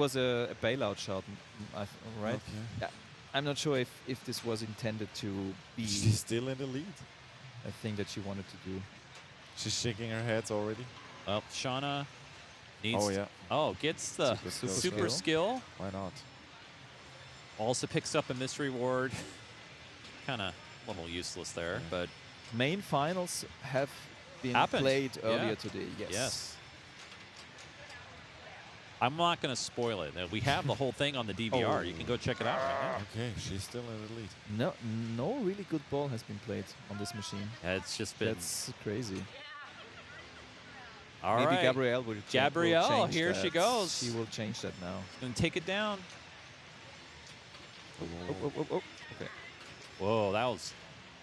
was a bailout shot, right? Okay. Yeah. I'm not sure if this was intended to be She's still in the lead. a thing that she wanted to do. She's shaking her head already. Well, Shauna needs. Oh, yeah. Oh, gets the Super super skill. Why not? Also picks up a mystery ward. Kind of a little useless there, but Main finals have been Happened. played earlier Yeah. today. Yes. yes. I'm not going to spoil it. We have the whole thing on the DVR. You can go check it out right now. Okay, she's still in the lead. No really good ball has been played on this machine. Yeah, it's just been. That's crazy. All Maybe right. Gabrielle will Gabrielle, will change here that. she goes. She will change that now. Gonna take it down. Oh. Okay. Whoa, that was.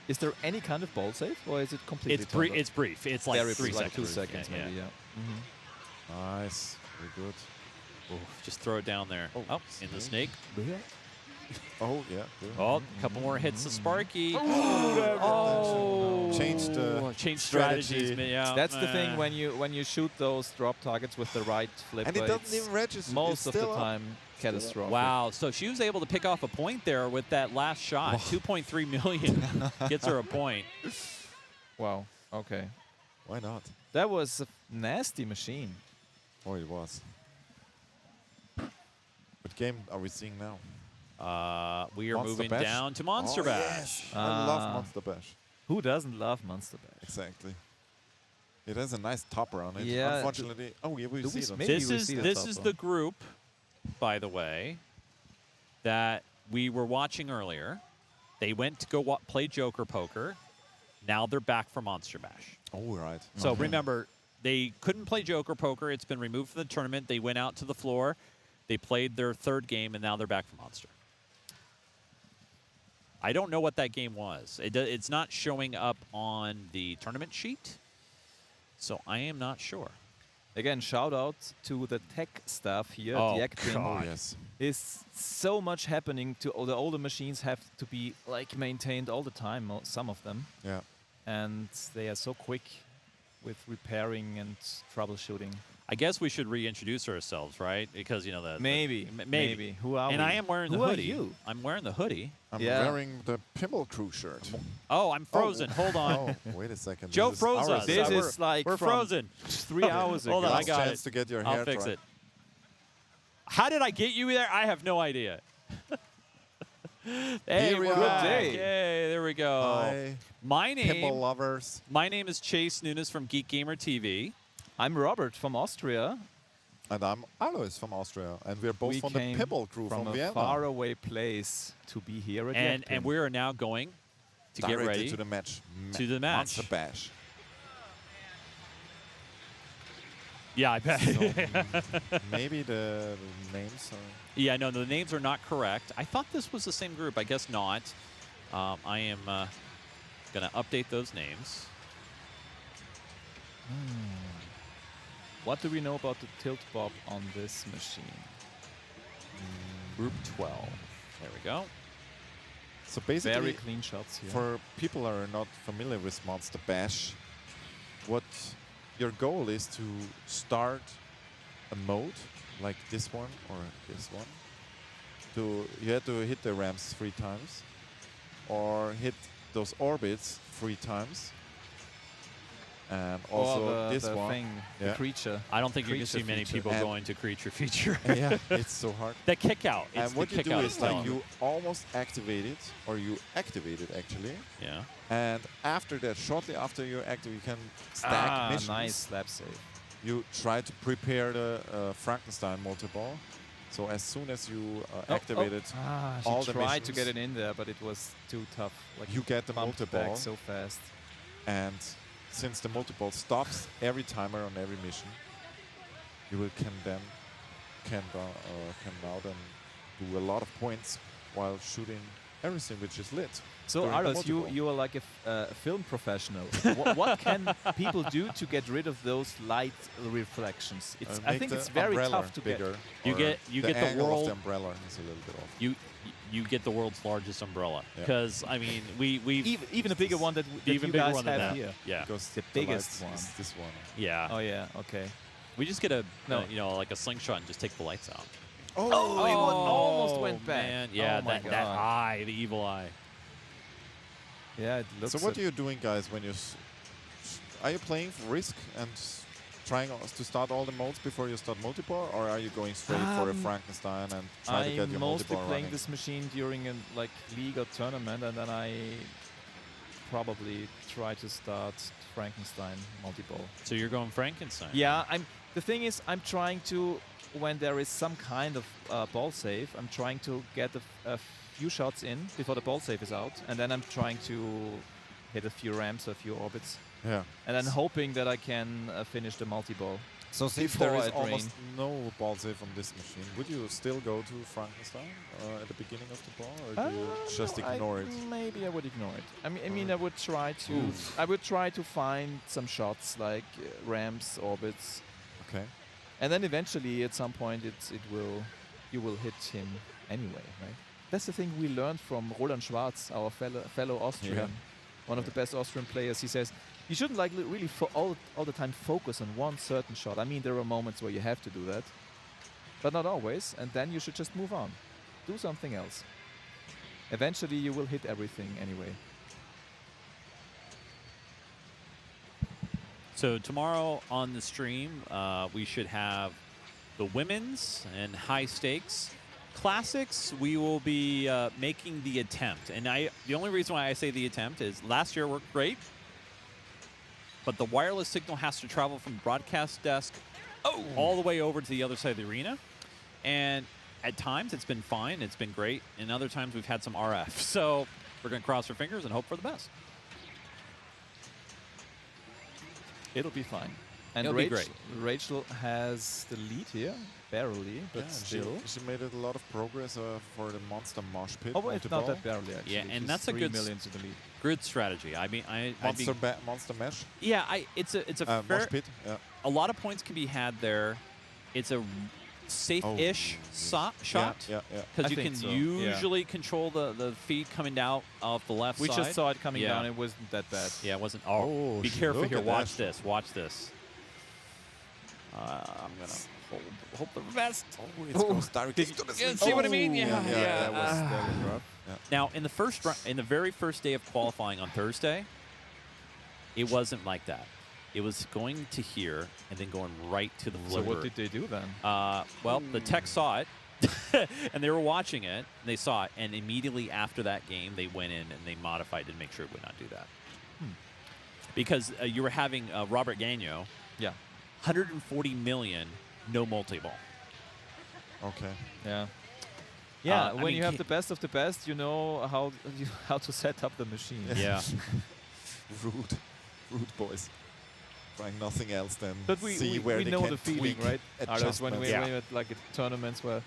Is there any kind of ball save, or is it completely? It's brief. It's brief. It's like very 3 brief, like seconds. 2 seconds, Yeah, maybe. yeah. Yeah. Nice. Very good. Ooh, just throw it down there. Oh, in the snake. Oh, yeah. Good. Oh, a couple more hits to Sparky. Oh. Changed strategies. strategy. Yeah. That's the thing when you shoot those drop targets with the right flipper. And it doesn't it's even register. most It's of the still up. time catastrophic. Wow. So she was able to pick off a point there with that last shot. 2.3 million gets her a point. Wow. Okay. Why not? That was a nasty machine. Oh, it was. What game are we seeing now? We are Monster moving Bash? down to Monster Oh, Bash. yes. I love Monster Bash. Who doesn't love Monster Bash? Exactly. It has a nice topper on it. Yeah, Unfortunately, oh yeah, we do see we it. on maybe This we is see the this is topper. the group, by the way, that we were watching earlier. They went to go play Joker Poker. Now they're back for Monster Bash. Oh, right. So remember, they couldn't play Joker Poker. It's been removed from the tournament. They went out to the floor. They played their third game, and now they're back for Monster. I don't know what that game was. It's not showing up on the tournament sheet, so I am not sure. Again, shout out to the tech staff here Oh, at YEGPIN. God. Oh, yes. Is so much happening to all the older machines have to be like maintained all the time, some of them, Yeah. and they are so quick with repairing and troubleshooting. I guess we should reintroduce ourselves, right? Because you know the Maybe. Who are we? And I am wearing the Who hoodie. Are you? I'm wearing the hoodie. I'm Yeah. wearing the Pinball Crew shirt. Oh, I'm frozen. Hold on. Oh, wait a second. Joe This is froze our us. This We're- is like we're from frozen. 3 hours ago. Hold on, I Last got chance it. to get your I'll hair fix dry. it. How did I get you there? I have no idea. Hey, Here we we're are. back. Good day. Yay, there we go. Hi, My pinball name, lovers. my name is Chase Nunes from Geek Gamer TV. I'm Robert from Austria. And I'm Alois from Austria. And we're both We from the came Pinball Crew from a Vienna. faraway place to be here at And YEGPIN. we are now going to Directly get ready to the match. to the match. Monster Bash. Yeah, I bet. So maybe the names are... Yeah, no, the names are not correct. I thought this was the same group. I guess not. I am going to update those names. What do we know about the tilt bob on this machine? Group 12. There we go. So basically, Very clean shots here. for people who are not familiar with Monster Bash, what your goal is to start a mode like this one or this one. You have to hit the ramps 3 times or hit those orbits 3 times. And also or this the one. thing, Yeah. the creature. I don't think you can Creature see many feature. people And- going to creature feature. Yeah, it's so hard. The kick out. It's And what the you kick do out is telling like you almost activate it, or you activate it actually. Yeah. And after that, shortly after you activate, you can stack missions. Nice slap save. You try to prepare the Frankenstein multi-ball. So as soon as you activate it, She all the tried to get missions, it in there, but it was too tough. Like you get the bumped multi-ball. back so fast. And since the multi-ball stops every timer on every mission, you will can out and do a lot of points while shooting everything which is lit. So, during the Aros, multi-ball. you are like a film professional. what can people do to get rid of those light reflections? It's, I Make think the it's very umbrella tough to bigger. You or get the the angle world- of the umbrella is a little bit off. You get the world's largest umbrella. Yeah. Because, I mean, we've even a bigger one that even you bigger guys one than have that. here. Yeah. Because The biggest lights one. is this one. Yeah. Oh yeah, okay. We just get a, No. like a slingshot and just take the lights out. Oh, it almost went back. Man. Yeah, Oh my that God. eye, the evil eye. Yeah, it looks. So what are you doing, guys, when you... Are you playing for Risk and trying to start all the modes before you start multiplayer, or are you going straight for a Frankenstein and try to get your I'm mostly multiplayer playing running? this machine during a league or tournament, and then I probably try to start Frankenstein multi-ball. So you're going Frankenstein. Yeah, the thing is, I'm trying to, when there is some kind of ball save, I'm trying to get a few shots in before the ball save is out, and then I'm trying to hit a few ramps or a few orbits, Yeah. and then hoping that I can finish the multi-ball. So since before there is I drain. almost no ball save on this machine, would you still go to Frankenstein at the beginning of the ball, or do you just ignore it? Maybe I would ignore it. I mean, I would try to. I would try to find some shots like ramps, orbits, Okay. and then eventually, at some point, you will hit him anyway, right? That's the thing we learned from Roland Schwarz, our fellow Austrian, one of the best Austrian players. He says you shouldn't really all the time focus on one certain shot. I mean, there are moments where you have to do that, but not always. And then you should just move on, do something else. Eventually, you will hit everything anyway. So tomorrow on the stream, we should have the women's and high stakes. Classics, we will be making the attempt. And the only reason why I say the attempt is last year worked great, but the wireless signal has to travel from broadcast desk all the way over to the other side of the arena. And at times it's been fine, it's been great, and other times we've had some RF. So we're going to cross our fingers and hope for the best. It'll be fine. And It'll be great. Rachel has the lead here, barely, but Yeah, still. she made a lot of progress for the Monster Mosh Pit. Oh, it's not multi-ball. that barely actually. Yeah, and She's that's a 3 good million to the lead. Good strategy. I mean, Monster Mesh. yeah, it's a fair, Mosh Pit. Yeah. a lot of points can be had there. It's a safe-ish shot Yeah. because I you think can so, yeah. usually control the feed coming out off the left We side. just saw it coming Yeah. down. It wasn't that bad. Yeah, it wasn't. Oh, be careful look here. at Watch that. this. Watch this. I'm gonna hope the best. Oh, it goes directly to the you sleeve. see what I mean? Yeah, Yeah, that That was rough. Now, in the very first day of qualifying on Thursday, it wasn't like that. It was going to here and then going right to the So flipper. what did they do then? Well, the tech saw it, and they were watching it. And they saw it, and immediately after that game, they went in and they modified to make sure it would not do that. Because you were having Robert Gagnon, Yeah. 140 million, no multi-ball. Okay. Yeah. Yeah, I when mean, you have the best of the best, you know how to set up the machine. Yeah. Rude boys. Trying nothing else than But we see where they know can the feeling, tweak right? Others when adjustments. we're at like at tournaments where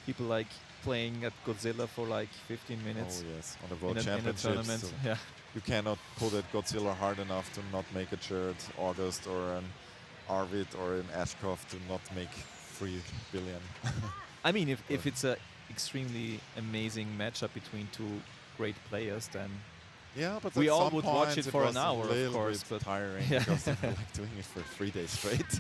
people like playing at Godzilla for like 15 minutes Oh yes, on the World in a Championships. tournament. so Yeah. you cannot put at Godzilla hard enough to not make a Jared August or an Arvid or an Ashcroft to not make 3 billion. I mean, if it's a extremely amazing matchup between two great players, then Yeah, but We at all some would watch points it for was an hour, a of little course, bit but tiring Yeah. because they were like doing it for 3 days straight.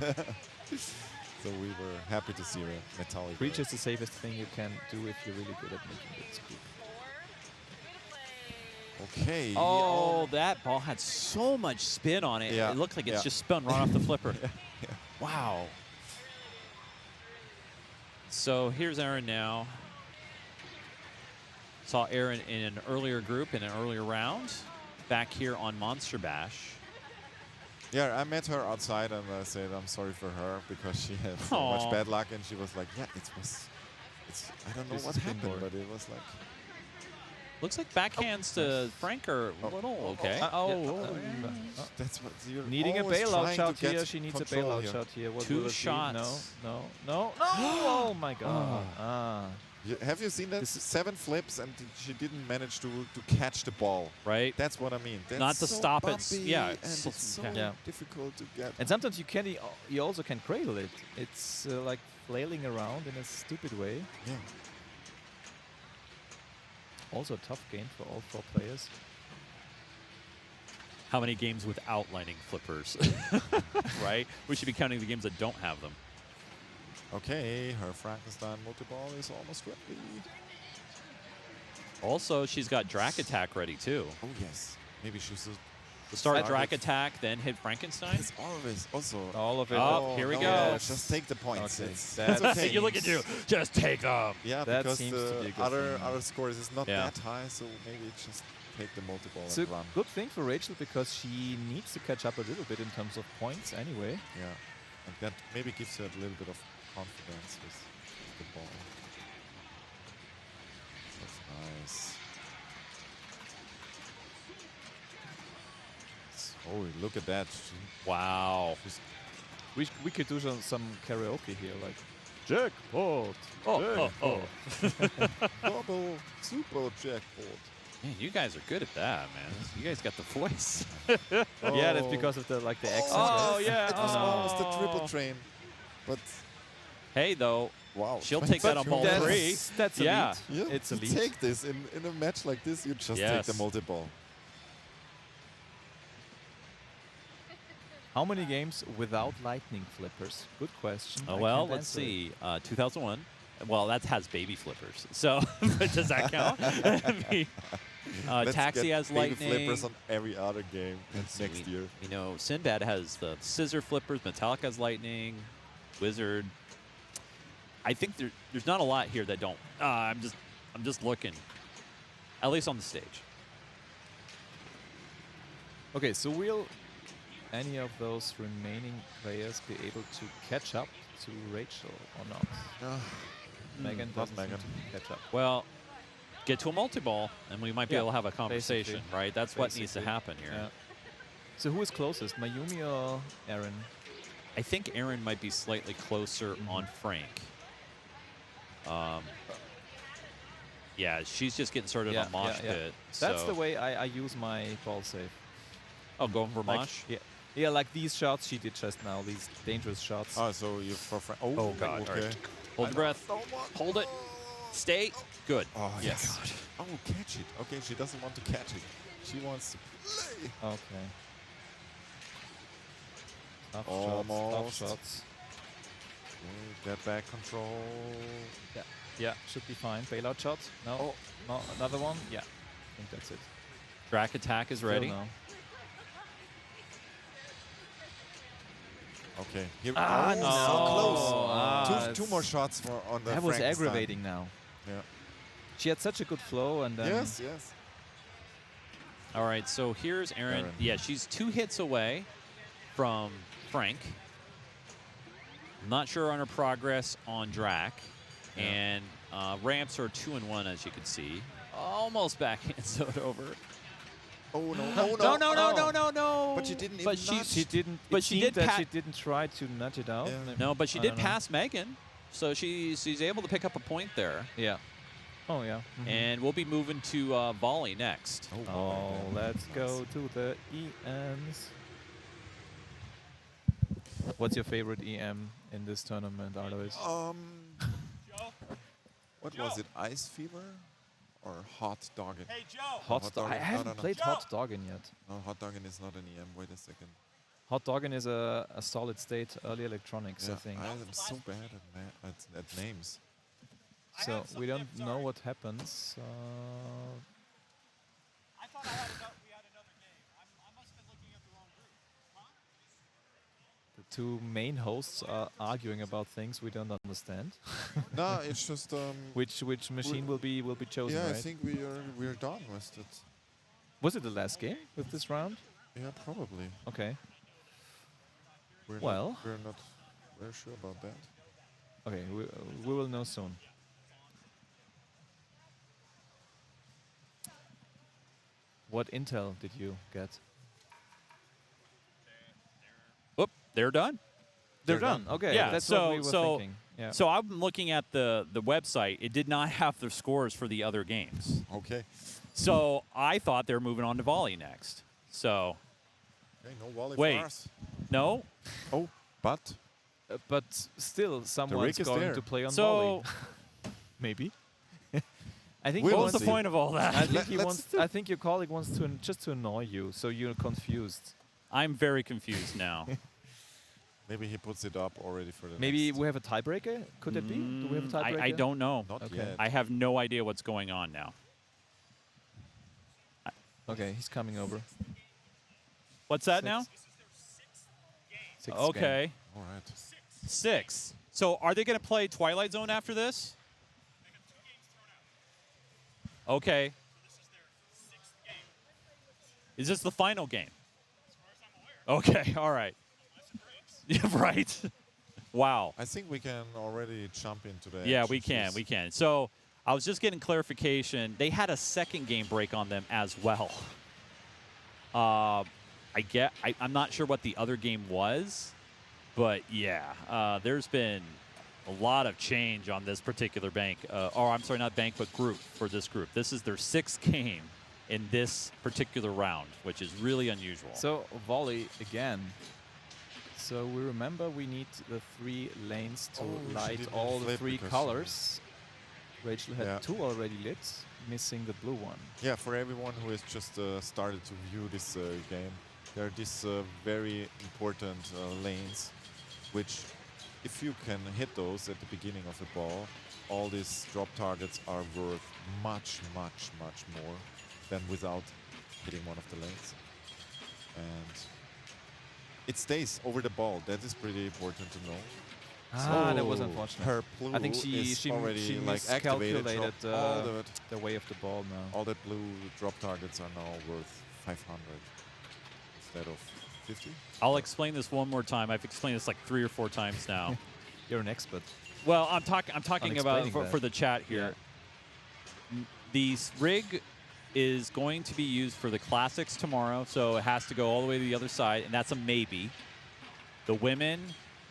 So we were happy to see a metallic. Breach is the safest thing you can do if you're really good at making it squeak. Okay. Oh, that ball had so much spin on it. Yeah, It looked like it's yeah. just spun right off the flipper. Wow. So here's Aaron now. Saw Aaron in an earlier group in an earlier round. Back here on Monster Bash. Yeah, I met her outside and I said I'm sorry for her because she had so Aw. much bad luck, and she was like, "Yeah, it's I don't know This what is happened, pinboard. but it was like." Looks like backhands to Frank are a little okay. That's what you're Needing a always bailout trying shot to get here. She needs a control bailout here. shot here. What 2 will it be? shots. No. Oh my god. Ah. Have you seen that? This is- 7 flips and she didn't manage to catch the ball. Right? That's what I mean. That's Not to so stop it. bumpy Yeah, and it's it's so yeah. difficult to get. And sometimes you also can cradle it. It's like flailing around in a stupid way. Yeah. Also a tough game for all 4 players. How many games without lightning flippers? Right? We should be counting the games that don't have them. Okay, her Frankenstein multi-ball is almost ready. Also, she's got Drac Attack ready too. Oh yes, maybe she should Start Drac Attack, then hit Frankenstein. It's always also. All of it. Oh, here we no, go. yeah, just take the points. Okay, It's that's okay. You look at you. Just take them. Yeah, That because seems to the be a good other thing. other scores is not Yeah. that high, so maybe just take the multi-ball It's a and run. good thing for Rachel because she needs to catch up a little bit in terms of points anyway. Yeah, and that maybe gives her a little bit of confidence with the ball. That's nice. Oh, look at that. Wow. We could do some karaoke here, like jackpot. Oh. Double super jackpot. Man, you guys are good at that, man. You guys got the voice. Yeah, that's because of the accent. Oh, right? yeah. It was almost a Oh. triple train, but Hey, though, wow. she'll take that on ball That's- three. That's Yeah. elite. Yeah, It's you elite. take this in a match like this. You just take the Yes. multi-ball. How many games without lightning flippers? Good question. Oh, I well, can't let's answer it. see. 2001. Well, that has baby flippers. So, but does that count? I mean, Let's Taxi get has baby lightning. flippers on every other game See, next year. You know, Sinbad has the scissor flippers. Metallica has lightning. Wizard. I think there's not a lot here that don't. I'm just looking. At least on the stage. Okay, so will any of those remaining players be able to catch up to Rachel or not? Megan not doesn't seem Megan. to catch up. Well, get to a multi-ball, and we might be Yeah, able to have a conversation, basically. right? That's what needs to Basically. happen here. Yeah. So who is closest, Mayumi or Aaron? I think Aaron might be slightly closer on Frank. Yeah, she's just getting started on Mosh Pit. That's so- the way I use my ball save. Oh, going for Like, Mosh? yeah, like these shots she did just now, these dangerous shots. Oh, so you for Oh, God. Okay. All right. Hold your breath. Hold it. Stay. Good. Oh Yes. yes. Oh, catch it. Okay, she doesn't want to catch it. She wants to play. Okay. Tough Almost. shots. Okay, get back control. Yeah, should be fine. Bailout shot? No. Oh. No, another one? Yeah. I think that's it. Drac attack is Still ready. no. Okay. Here Ah, oh, no. so close. Ah, two more shots for on the That was Frankenstein. aggravating now. Yeah. She had such a good flow and then Yes, yes. All right, so here's Aaron. Aaron. Yeah, she's 2 hits away from Frank. I'm not sure on her progress on Drac. Yeah. And ramps are 2 and 1, as you can see. Almost backhand zone over. Oh no! No. But she didn't even But she- nudge. she didn't. But it she seemed did that pat- she didn't try to nudge it out. Yeah. Maybe. No, but she I did don't know. pass Megan. So she's able to pick up a point there. Yeah. Oh yeah. Mhm. And we'll be moving to volley next. Oh, let's go to the EMs. What's your favorite EM in this tournament, Alois? What was it? Ice fever or hot dogging? Hey, Joe. Hot Hot Dog. I Doggin. haven't No. played Hot Doggin yet. No, hot dogging is not an EM. Wait a second. Hot Doggin is a solid state early electronics, I think. I am so bad at names. So we don't know what happens. I thought we had another game. I must have been looking at the wrong group. Huh? The two main hosts are arguing about things we don't understand. No, it's just Which machine will be chosen, yeah, right? I think we're done with it. Was it the last game with this round? Yeah, probably. Okay. We're Well. not, we're not very sure about that. Okay, we will know soon. What intel did you get? Oop, they're done. They're They're done. done. Okay, Yeah, that's so- what we were so- thinking. Yeah. So I'm looking at the website. It did not have the scores for the other games. Okay. So I thought they were moving on to volley next. So Okay, no volley Wait. for us. no. Oh, but But still, someone's is going there. to play on So volley. Maybe. I think We'll he what was wants the point of all that? I think he Let's wants. I think your colleague wants to, just to annoy you, so you're confused. I'm very confused now. Maybe he puts it up already for the Maybe next. we have a tiebreaker. Could it be? Do we have a tiebreaker? I don't know. Not Okay. yet. I have no idea what's going on now. Okay, he's coming over. What's that Six. now? Sixth game. Okay. All right. 6. So are they going to play Twilight Zone after this? Okay. Is this the final game? Okay, all right. Yeah, right. Wow. I think we can already jump into the. Yeah, action, we can. please. We can. So I was just getting clarification. They had a second game break on them as well. I'm not sure what the other game was, but yeah, there's been a lot of change on this particular bank. Or I'm sorry, not bank, but group for this group. This is their 6th game in this particular round, which is really unusual. So volley again. So we remember we need the 3 lanes to Oh, she light didn't all the flip 3 because, colors. Rachel had Yeah. 2 already lit, missing the blue one. Yeah, for everyone who has just started to view this game, there are these very important lanes, which, if you can hit those at the beginning of the ball, all these drop targets are worth much, much, much more than without hitting one of the lanes. And it stays over the ball. That is pretty important to know. Ah, that was So unfortunate. Her blue I think she is already she like activated. miscalculated Dropped the way of the ball now. all the blue drop targets are now worth 500 instead of 50. I'll explain this one more time. I've explained this like 3 or 4 times now. You're an expert. Well, I'm talking about explaining for the chat here. The rig is going to be used for the classics tomorrow, so it has to go all the way to the other side, and that's a maybe. The women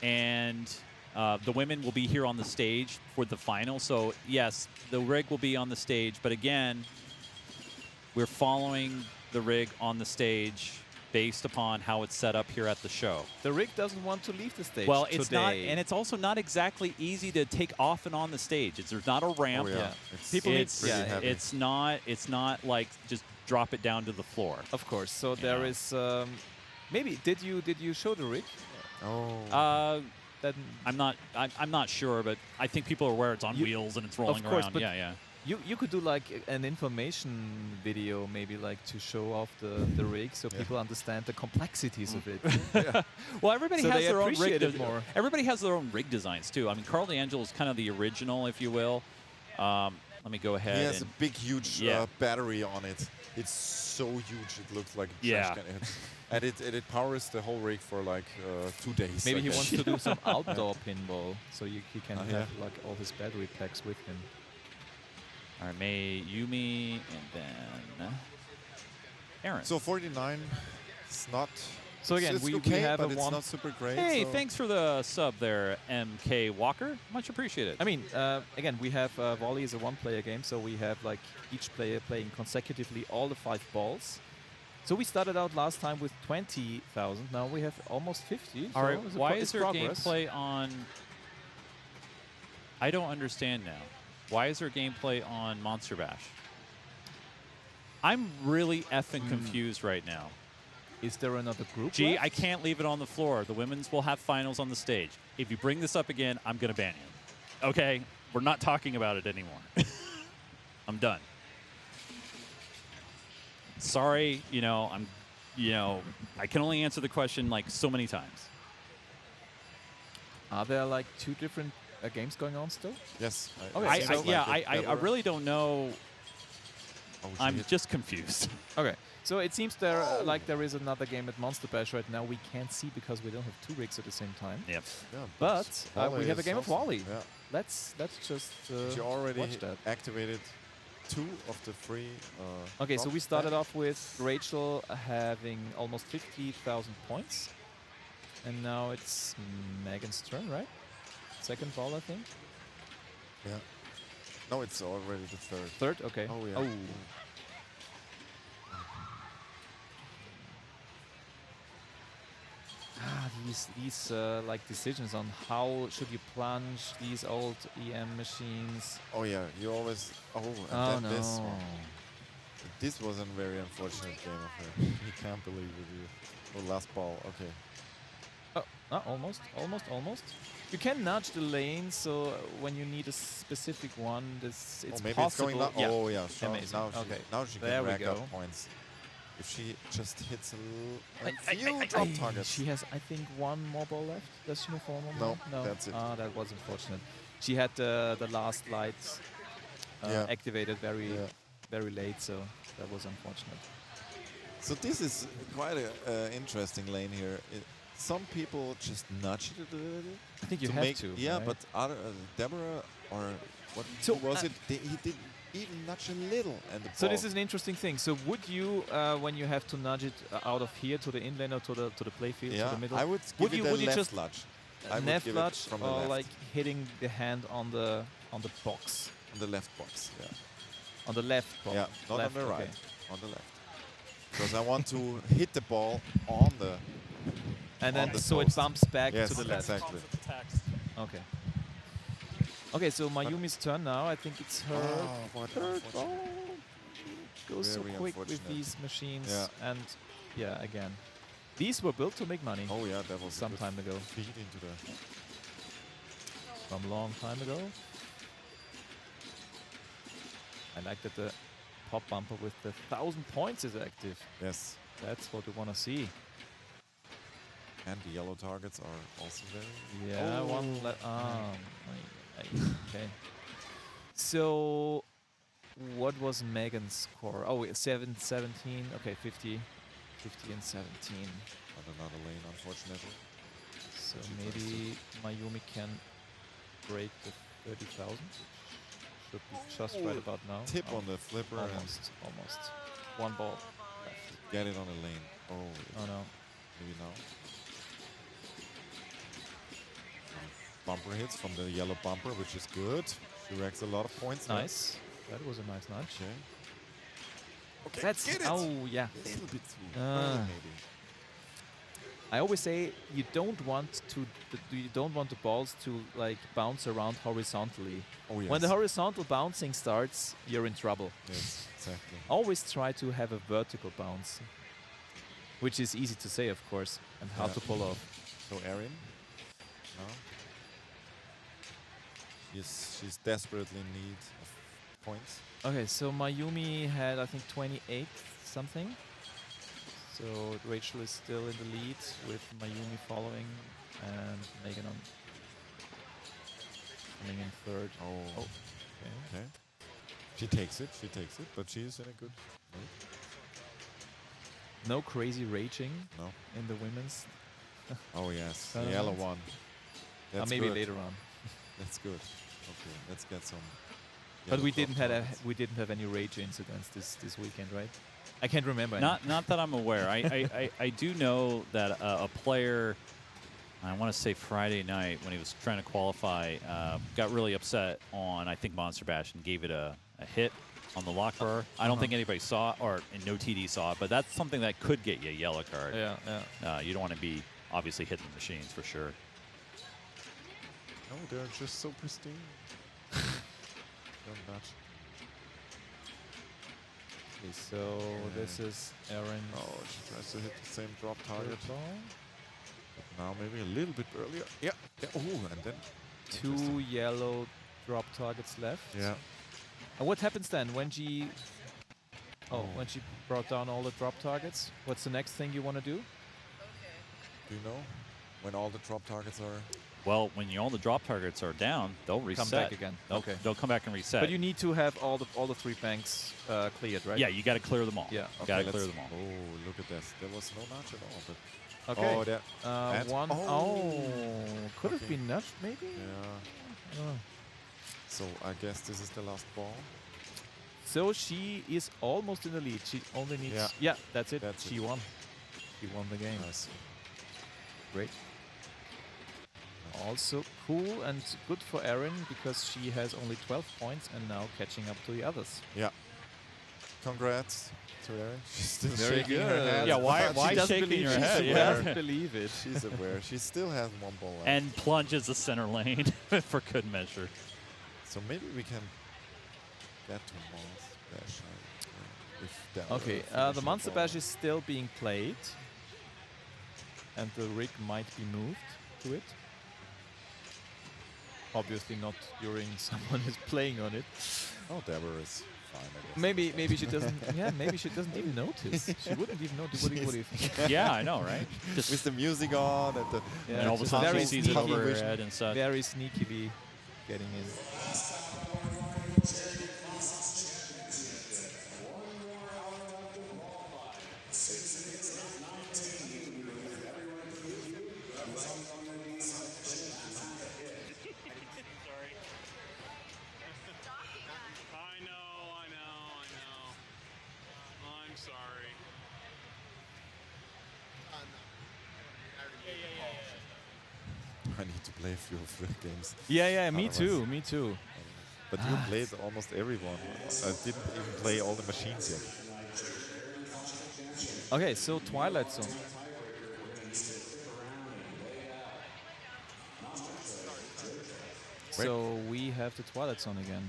and the women will be here on the stage for the final. So yes, the rig will be on the stage, but again, we're following the rig on the stage based upon how it's set up here at the show. The rig doesn't want to leave the stage Well, it's today. not, and it's also not exactly easy to take off and on the stage. There's not a ramp. Oh, yeah. Yeah. It's People need- It's pretty yeah, heavy. it's not like just drop it down to the floor. Of course. So You there know. is maybe did you show the rig? Oh. That I'm not sure, but I think people are aware it's on You- wheels and it's rolling course, around. but Yeah. you could do like an information video, maybe like to show off the rig, so Yeah. people understand the complexities of it. Well, everybody So has they their own rig. appreciate it more. Everybody has their own rig designs too. I mean, Carl D'Angelo is kind of the original, if you will. Let me go ahead. He has a and big, huge Yeah. Battery on it. It's so huge, it looks like a Yeah. trash can. And it powers the whole rig for like 2 days. Maybe I he guess. wants to do some outdoor pinball, so he can Oh, have yeah. like all his battery packs with him. all right, May, Yumi, and then Aaron. So 49, it's not. So again, it's we okay, have but a it's one. not super great. Hey, so thanks for the sub there, MK Walker. Much appreciated. I mean, again, we have volley is a one-player game, so we have like each player playing consecutively all the 5 balls. So we started out last time with 20,000. Now we have almost 50. All so right, it's why it's is there progress. gameplay on... I don't understand now. Why is there gameplay on Monster Bash? I'm really effing confused right now. Is there another group? Gee, left? I can't leave it on the floor. The women's will have finals on the stage. If you bring this up again, I'm going to ban you. Okay? We're not talking about it anymore. I'm done. Sorry, I can only answer the question like so many times. Are there like 2 different games going on still? Yes. Okay, I, so I, like yeah, if I ever- really don't know. Oh, she I'm hit. just confused. Okay, so it seems there like there is another game at Monster Bash right now. We can't see because we don't have 2 rigs at the same time. Yep. Yeah, But volley we have a is game of awesome. volley. Yeah. Let's just She already watch that. activated 2 of the 3. Okay, so drop we started back. off with Rachel having almost 50,000 points, and now it's Megan's turn, right? Second ball, I think. Yeah. No, it's already the 3rd. Third, okay. Oh, yeah. Oh. These like decisions on how should you plunge these old EM machines. Oh, yeah. You always. Oh, and Oh then this no. one. This was a very unfortunate game of her. He can't believe it. Oh, last ball. Okay. Almost. You can nudge the lane, so when you need a specific one, it's maybe possible. it's going down. Yeah. Oh yeah, sure. Amazing. Okay. Now she There can we rack go. up points. If she just hits a few drop targets. She has, I think, one more ball left. Does she have one more? No, that's it. Ah, that was unfortunate. She had the last lights activated very late, so that was unfortunate. So this is quite an interesting lane here. Some people just nudge it a little. I think you to have make, to. Yeah, right? but other he didn't even nudge a little. And the So ball. this is an interesting thing. So would you, when you have to nudge it out of here to the in lane or to the play field, to the middle? I would Would give you- it a would you left just nudge. I would Neff give it nudge from the or left. like hitting the hand on the box, On the left box, yeah. on the left box. Yeah, not left, on the right, okay. on the left. Because I want to hit the ball on the And then the so it post. bumps back Yes, to the left. exactly. Comes with the text. Okay. Okay, so Mayumi's turn now. I think it's her what third unfortunate. ball. Goes so Very quick with unfortunate. these machines, Yeah. and yeah, again, these were built to make money Oh yeah, that was a some good time ago, feed into the. from a long time ago. I like that the pop bumper with the 1,000 points is active. Yes, That's what we want to see. and the yellow targets are also very. Yeah, Oh. one left. Okay. So, what was Megan's score? Oh, 17. Okay, 50 and 17. Not another lane, unfortunately. So She maybe Mayumi can break the 30,000. Should be just right about now. Tip Oh, on the flipper almost. One ball left. and get it on the lane. Oh, Oh no. maybe now. Bumper hits from the yellow bumper, which is good. She racks a lot of points. there. Nice. That was a nice nudge. Okay. Okay, That's get it. oh yeah. A little bit too Ah. early, maybe. I always say you don't want the balls to like bounce around horizontally. Oh yes. When the horizontal bouncing starts, you're in trouble. Yes, exactly. Always try to have a vertical bounce, which is easy to say, of course, and hard Yeah. to pull off. So Erin, no. She's desperately in need of points. Okay, so Mayumi had I think 28 something. So Rachel is still in the lead with Mayumi following and Megan on coming in third. Oh, Okay. okay. She takes it, but she's in a good mood. No crazy raging No. in the women's. Oh yes, the Tournament. yellow one. That's Maybe good. later on. That's good. Okay, let's get some. But yellow we drop targets. didn't have any rage incidents this weekend, right? I can't remember. any. Not that I'm aware. I do know that a player, I want to say Friday night when he was trying to qualify, got really upset on I think Monster Bash and gave it a hit on the lock bar. I don't think anybody saw it, or and no TD saw it, but that's something that could get you a yellow card. Yeah. You don't want to be obviously hitting the machines for sure. No, they're just so pristine. Don't nudge. Okay, so this is Aaron. Oh, she tries to hit the same drop target. ball. But now maybe a little bit earlier. Yeah. Oh, and then. Two yellow drop targets left. Yeah. And what happens then when she? Oh. When she brought down all the drop targets, what's the next thing you want to do? Do you know when all the drop targets are? Well, when all the drop targets are down, they'll reset. Come back again. Okay. They'll come back and reset. But you need to have all the three banks cleared, right? Yeah, you got to clear them all. Yeah, Got to let's- clear them all. Oh, look at this. There was no nudge at all. But Okay. Oh, that. and- One. oh. Could have Okay. been nudged, maybe. Yeah. Oh. So I guess this is the last ball. So she is almost in the lead. She only needs. Yeah. Yeah, that's it. That's she it. won. She won the game. Nice. Great. Also cool and good for Erin because she has only 12 points and now catching up to the others. Yeah. Congrats to Erin. She's still Very shaking her good. head. Yeah, why She doesn't shaking believe your it. head? She Yeah. doesn't believe it. She's aware. She still has one ball left. And plunges the center lane for good measure. So maybe we can get to Monster Bash. If that Okay, the Monster Bash is still being played and the rig might be moved. to it. Obviously not during someone is playing on it. Oh, Deborah is fine, I guess. Maybe she doesn't. Yeah, maybe she doesn't even notice. She wouldn't even notice. What do you think? Yeah, I know, right? Just With the music on and the Yeah, and all of a just sudden very she sees it over her sneaky. head and such. Very sneakily getting in. Sorry. I know. I'm sorry. I need to play a few of the games. Yeah, me Otherwise- too. Me too. But you played almost everyone. I didn't even play all the machines yet. Okay, so Twilight Zone. So we have the Twilight Zone again.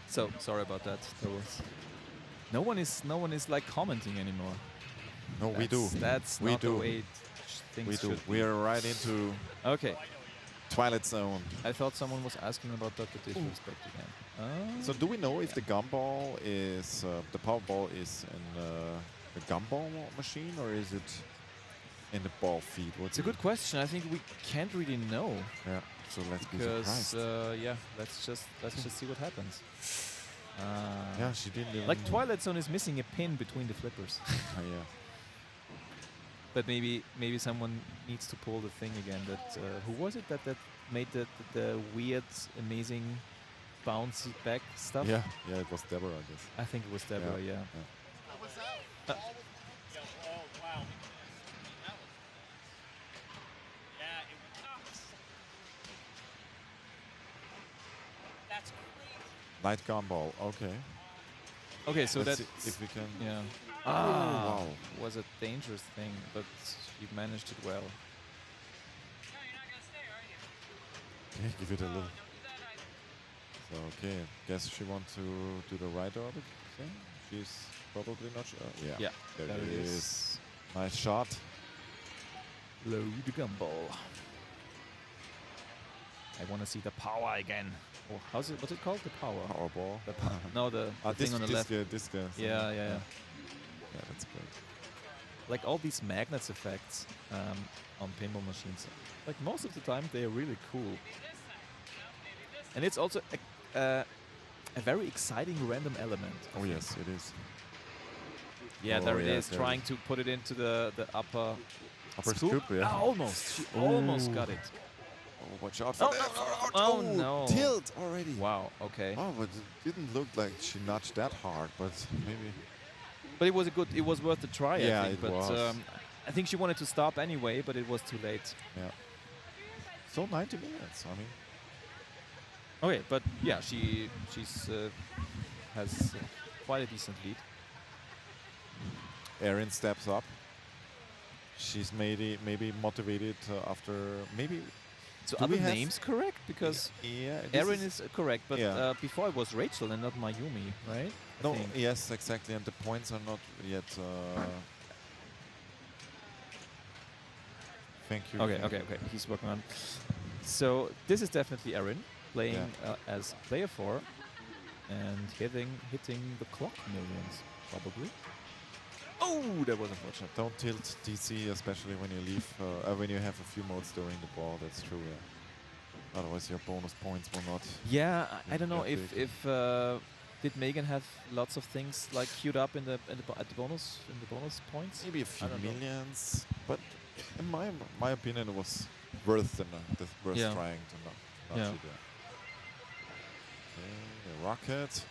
So sorry about that. There was no one is like commenting anymore. No, we do. That's We not do. the way things We do. should be. We are right into Okay. Twilight Zone. I thought someone was asking about Dr. Disrespect again. So do we know if the gumball is the power ball is in the gumball machine or is it in the ball feed? It's a good question. I think we can't really know Yeah. So let's be because surprised. yeah, let's just see what happens. Yeah, she didn't even. Like Twilight Zone is missing a pin between the flippers, Yeah. but maybe someone needs to pull the thing again. That who was it that made the weird, amazing bounce back stuff? Yeah. Yeah. It was Deborah, I guess. I think it was Deborah. Yeah. Oh, wow. Yeah, that's crazy. Light gumball. Okay. Okay, so Let's that's see if we can. yeah. Wow. Was a dangerous thing, but he managed it well. No, you're not gonna stay, are you? Okay, give it a little. Don't do that either. So okay, guess she wants to do the right orbit thing. She's probably not sure. Yeah. Yeah, There there it it is. is. Nice shot. Load the gumball. I want to see the power again. Oh, how's it? What's it called? The power. Powerball. The no, the thing on the left. This guy. Yeah. Yeah, that's great. Like all these magnets effects on pinball machines. Like most of the time, they're really cool. And it's also a very exciting random element. Oh yes, it is. Yeah, Oh, there it yeah, is, there trying to put it into the upper Upper scoop. scoop, yeah. Ah, almost. She almost Ooh. got it. Oh, watch out for Oh, that. no. Oh, Oh, no. Tilt already. Wow. Okay. Oh, but it didn't look like she nudged that hard, but maybe. But it was a good. It was worth a try. Yeah, I think. it But was. I think she wanted to stop anyway, but it was too late. Yeah. So 90 minutes. I mean, Okay, but yeah, she's has quite a decent lead. Erin steps up. She's maybe motivated after maybe. So Do are we the have- names correct? Because Yeah. this Erin is correct, but yeah. before it was Rachel and not Mayumi, right? I No, think. yes, exactly, and the points are not yet. Thank you. Okay, thank okay. He's working on. So this is definitely Erin playing as player 4 and hitting the clock millions probably. Oh, that was unfortunate. Don't tilt DC, especially when you leave, when you have a few modes during the ball. That's true. Yeah. Otherwise, your bonus points will not. Yeah, I don't know Yeah, if did Megan have lots of things like queued up in the bonus points? Maybe a few I don't know. millions, but in my opinion, it was worth Yeah. trying to not Yeah. shoot it. Okay, the rocket.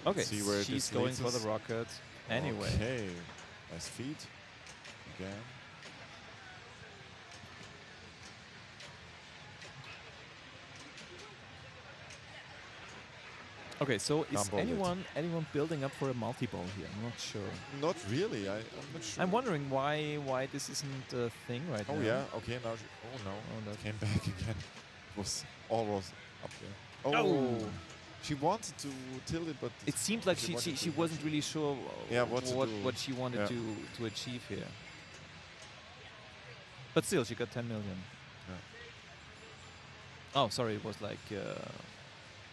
Okay, See where she's this going leads for the us. rocket anyway. Okay, nice feet. Again. Okay, so is Combo lit. anyone building up for a multi-ball here? I'm not sure. Not really. I'm not sure. I'm wondering why this isn't a thing right Oh now. yeah. Okay. Now. Oh no. Oh, that- Came back again. It was almost up there. Oh. She wanted to tilt it, but It seemed like wanted she to- wasn't really sure Yeah, what to do. what she wanted Yeah. to achieve here. But still, she got 10 million. Yeah. Oh, sorry, it was like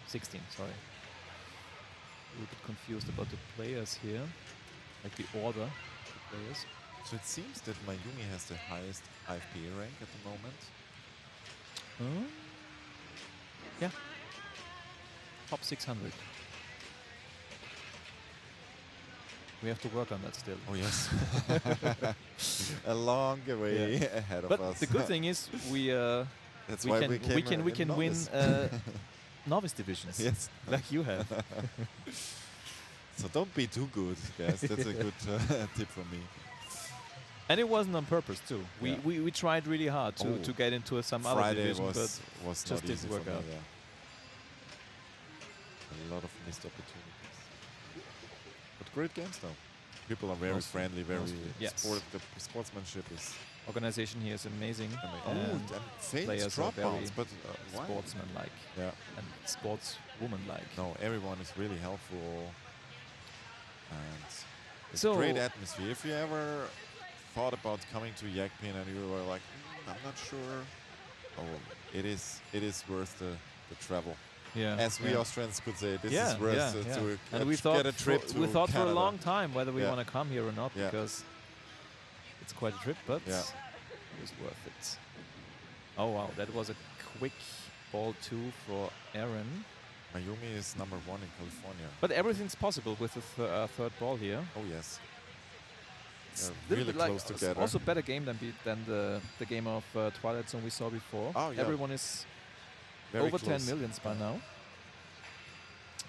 16. Sorry, a little bit confused about the players here, like the order of the players. So it seems that Mayumi has the highest IFPA rank at the moment. Huh? Yeah, top 600. We have to work on that still. Oh yes. A long way ahead of But us. the good thing is That's we why can we we can win novice. novice divisions Yes. like you have. So don't be too good, guys. That's a good tip from me. And it wasn't on purpose too. Yeah. We tried really hard Oh. to get into some other Friday division, was but just just not didn't easy work for me, out. yeah. A lot of missed opportunities. But great games though. People are very Mostly. friendly, very Mostly. Yes. the sportsmanship is organization here is amazing. amazing. And and faint players are drop very bounce, but why? sportsman-like Yeah. and sportswoman-like. No, everyone is really helpful, and it's So- great atmosphere. If you ever thought about coming to YEGPIN and you were like, I'm not sure, oh, it is worth the travel. Yeah. As we Austrians could say, this yeah, is worth yeah, it yeah. to And we thought get a trip to we thought for a Canada. long time whether we Yeah. want to come here or not Yeah. because it's quite a trip, but Yeah. it was worth it. Oh wow, that was a quick ball two for Aaron. Mayumi is number 1 in California. But everything's possible with the third ball here. Oh yes, It's they're a little really bit like close together. also better game than the game of Twilight Zone we saw before. Oh, yeah. Everyone is Very over 10 close. millions by now.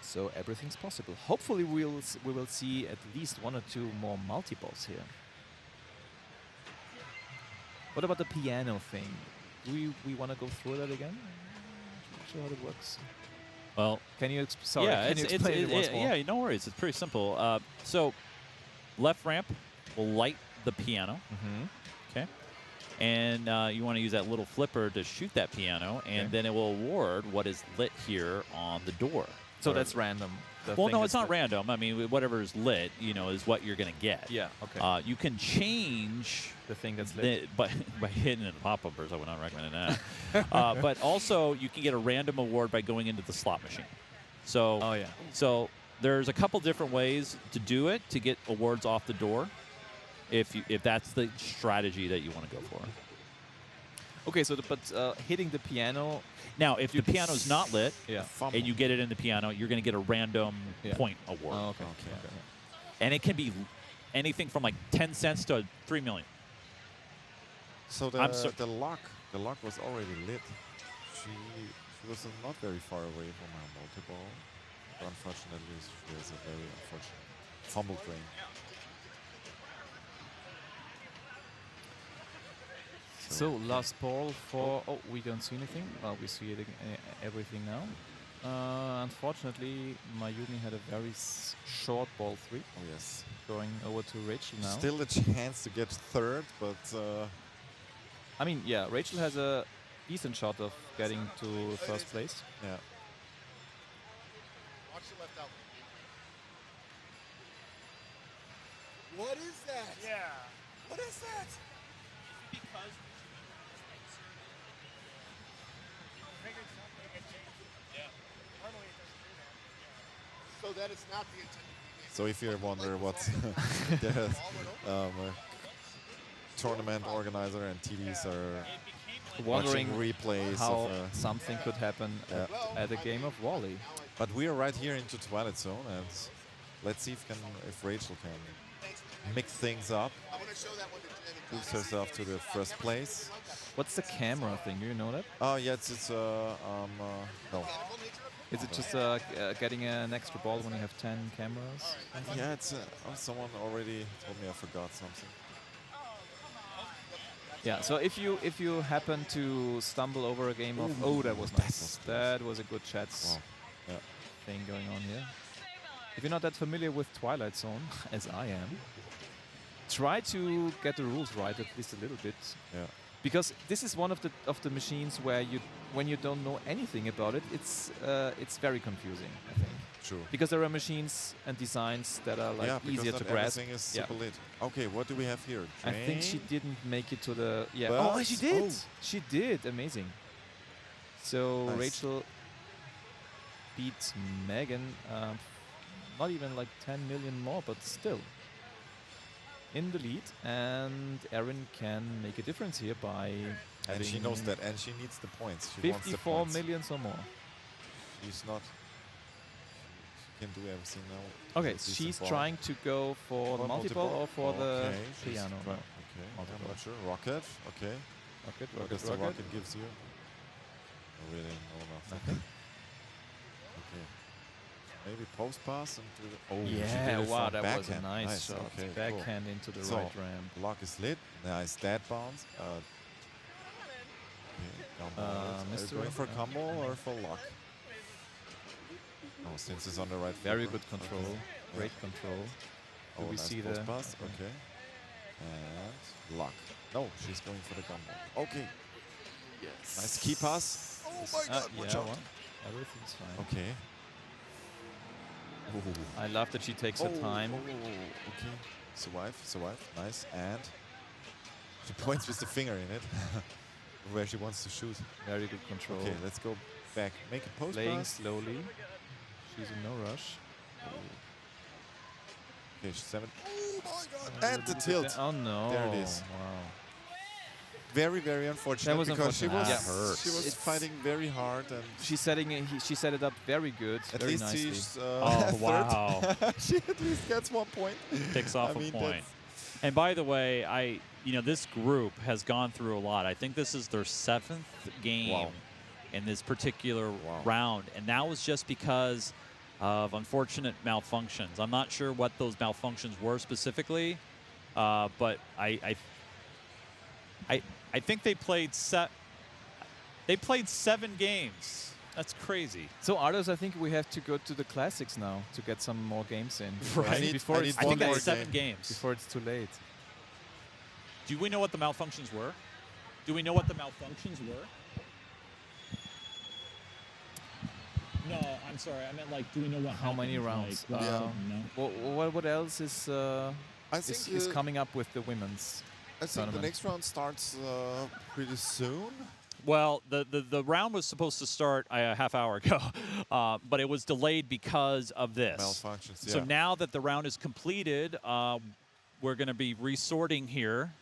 So everything's possible. Hopefully we will see at least 1 or 2 more multi-balls here. What about the piano thing? Do we want to go through that again? Not sure how it works. Well, Can you sorry? yeah, Can you explain it once more? yeah, no worries. It's pretty simple. So, left ramp will light the piano. Mm-hmm. Okay. And you want to use that little flipper to shoot that piano, and Okay. then it will award what is lit here on the door. So Or- that's random. the well, thing no, that's it's not lit. random. I mean, whatever is lit, is what you're going to get. Yeah. Okay. You can change The thing that's lit. by hitting it in pop bumpers. I would not recommend that. But also, you can get a random award by going into the slot machine. So, Oh yeah. so there's a couple different ways to do it to get awards off the door, if that's the strategy that you want to go for. Okay. So but hitting the piano. Now, if the piano's not lit Yeah. Fumble. and you get it in the piano, you're going to get a random Yeah. point award. Oh, okay. Okay. Okay. And it can be anything from like 10 cents to 3 million. So I'm so- the lock was already lit. She was not very far away from her multi-ball. But unfortunately, she has a very unfortunate fumble drain. So last ball for. Oh, we don't see anything. Well, we see it, everything now. Unfortunately, Mayumi had a very short ball 3, Oh yes. going over to Rachel now. Still a chance to get third, but I mean, yeah, Rachel has a decent shot of getting to first place. yeah. Watch the left out. What is that? Yeah. What is that? Because figured something had changed. Yeah. Normally it doesn't do that. So that is not the intended game. So if you wonder what the tournament organizer and TDs are It became Wondering watching replays how of, something could happen at a game of volley. but we are right here into Twilight Zone, and let's see if Rachel can mix things up, I'm going to show that one to Jen and boost herself to the first place. What's the camera thing? Do you know that? Oh yeah, it's no. Is it just getting an extra ball when you have 10 cameras? Yeah, it's someone already told me I forgot something. Yeah. So if you happen to stumble over a game of that was nice. That was a good chat. Wow. Yeah. thing going on here. If you're not that familiar with Twilight Zone, as I am, try to get the rules right at least a little bit. Yeah. Because this is one of the machines where when you don't know anything about it, it's very confusing, I think. True. Because there are machines and designs that are like yeah, easier because to not grasp. everything is Yeah. super lit. Okay, what do we have here? I think she Drain? didn't make it to the But- Oh, she did. oh. She did. Amazing. So Nice. Rachel beats Megan. Not even like 10 million more, but still in the lead. And Erin can make a difference here by having And she knows that, and she needs the points. She wants the 54 points. millions or more. She's not. She can do everything now. Okay, with this she's ball. trying to go for the multi-ball or for the Okay, she's piano. try- Okay, I'm Multi-ball. not sure. Rocket. Okay. Rocket, What rocket, does the rocket. rocket gives you? I really know nothing. Nothing. Okay. Maybe post pass into the. Oh, she Yeah, did it wow, from that was a backhand. nice shot. Okay, cool. Backhand into the So, right ramp. Block is lit. Nice dead bounce. Okay, combo. Are you Mr. going for combo or for lock? Oh, since it's on the right. Very flipper. good control. Okay. Great control. Oh, Do we nice see post the pass. Okay. And lock. No, she's going for the combo. Okay. Yes. Nice key pass. Oh my god, watch yeah, out. well, everything's fine. Okay. I love that she takes her time. Okay. Survive. Nice. And she points with the finger in it, where she wants to shoot. Very good control. Okay, let's go back. Make a post Playing pass. slowly. She's in no rush. Okay, she's 7. Oh my god. And the tilt. Oh no. There it is. Wow. Very, very unfortunate That was because she was unfortunate. she was It's- fighting very hard, and She's setting it, she set it up very good. at very least nicely. she's Oh, third. wow. She at least gets 1 point. Picks off I mean, a point. that's- And by the way, this group has gone through a lot. I think this is their 7th game Wow. in this particular Wow. round, and that was just because of unfortunate malfunctions. I'm not sure what those malfunctions were specifically, but I think they played 7 games. That's crazy. So others, I think we have to go to the classics now to get some more games in. Right. I need- Before I it's need I one think more that's 7 game. games. before it's too late. Do we know what the malfunctions were? Do we know what the malfunctions were? No, I'm sorry. I meant like, do we know what? How many rounds? What else is I think is coming up with the women's? I think the tournament? next round starts pretty soon. Well, the round was supposed to start a half hour ago, but it was delayed because of this. Malfunctions. So Yeah. now that the round is completed, we're going to be resorting here.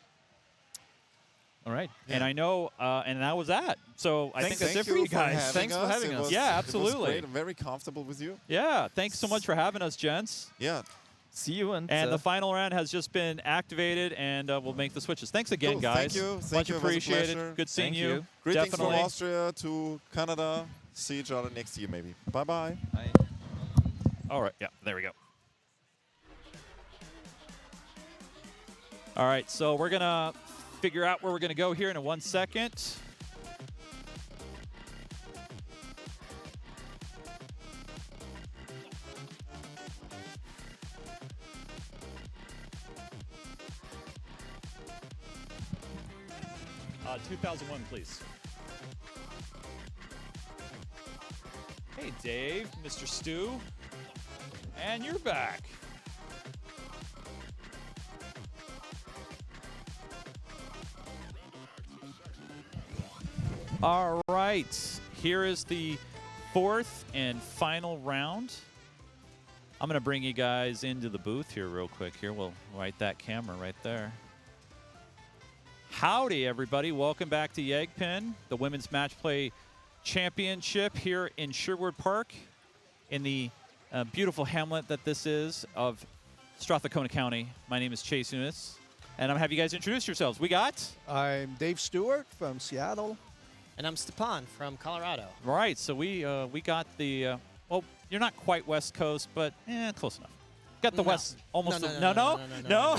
All right. And I know, and that was that. So I think that's it for you guys. Thanks for having It us. was- Yeah, it was absolutely. great. I'm very comfortable with you. Yeah, thanks so much for having us, gents. Yeah. See you and And the final round has just been activated, and we'll make the switches. Thanks again, Cool, guys. thank you. Thank Much you. It was a appreciated. pleasure. Good seeing Thank you. you. Greetings Definitely. from Austria to Canada. See each other next year, maybe. Bye bye. Bye. All right, yeah, there we go. All right, so we're going to figure out where we're going to go here in 1 second. Uh, 2001, please. Hey, Dave, Mr. Stu, and you're back. All right, here is the 4th and final round. I'm going to bring you guys into the booth here real quick. Here, we'll right that camera right there. Howdy, everybody. Welcome back to YEGPIN, the Women's Match Play Championship here in Sherwood Park in the beautiful hamlet that this is of Strathcona County. My name is Chase Nunes, and I'm going to have you guys introduce yourselves. We got... I'm Dave Stewart from Seattle. And I'm Stepan from Colorado. Right, so we got the... well, you're not quite West Coast, but close enough. Got the No. West almost... No.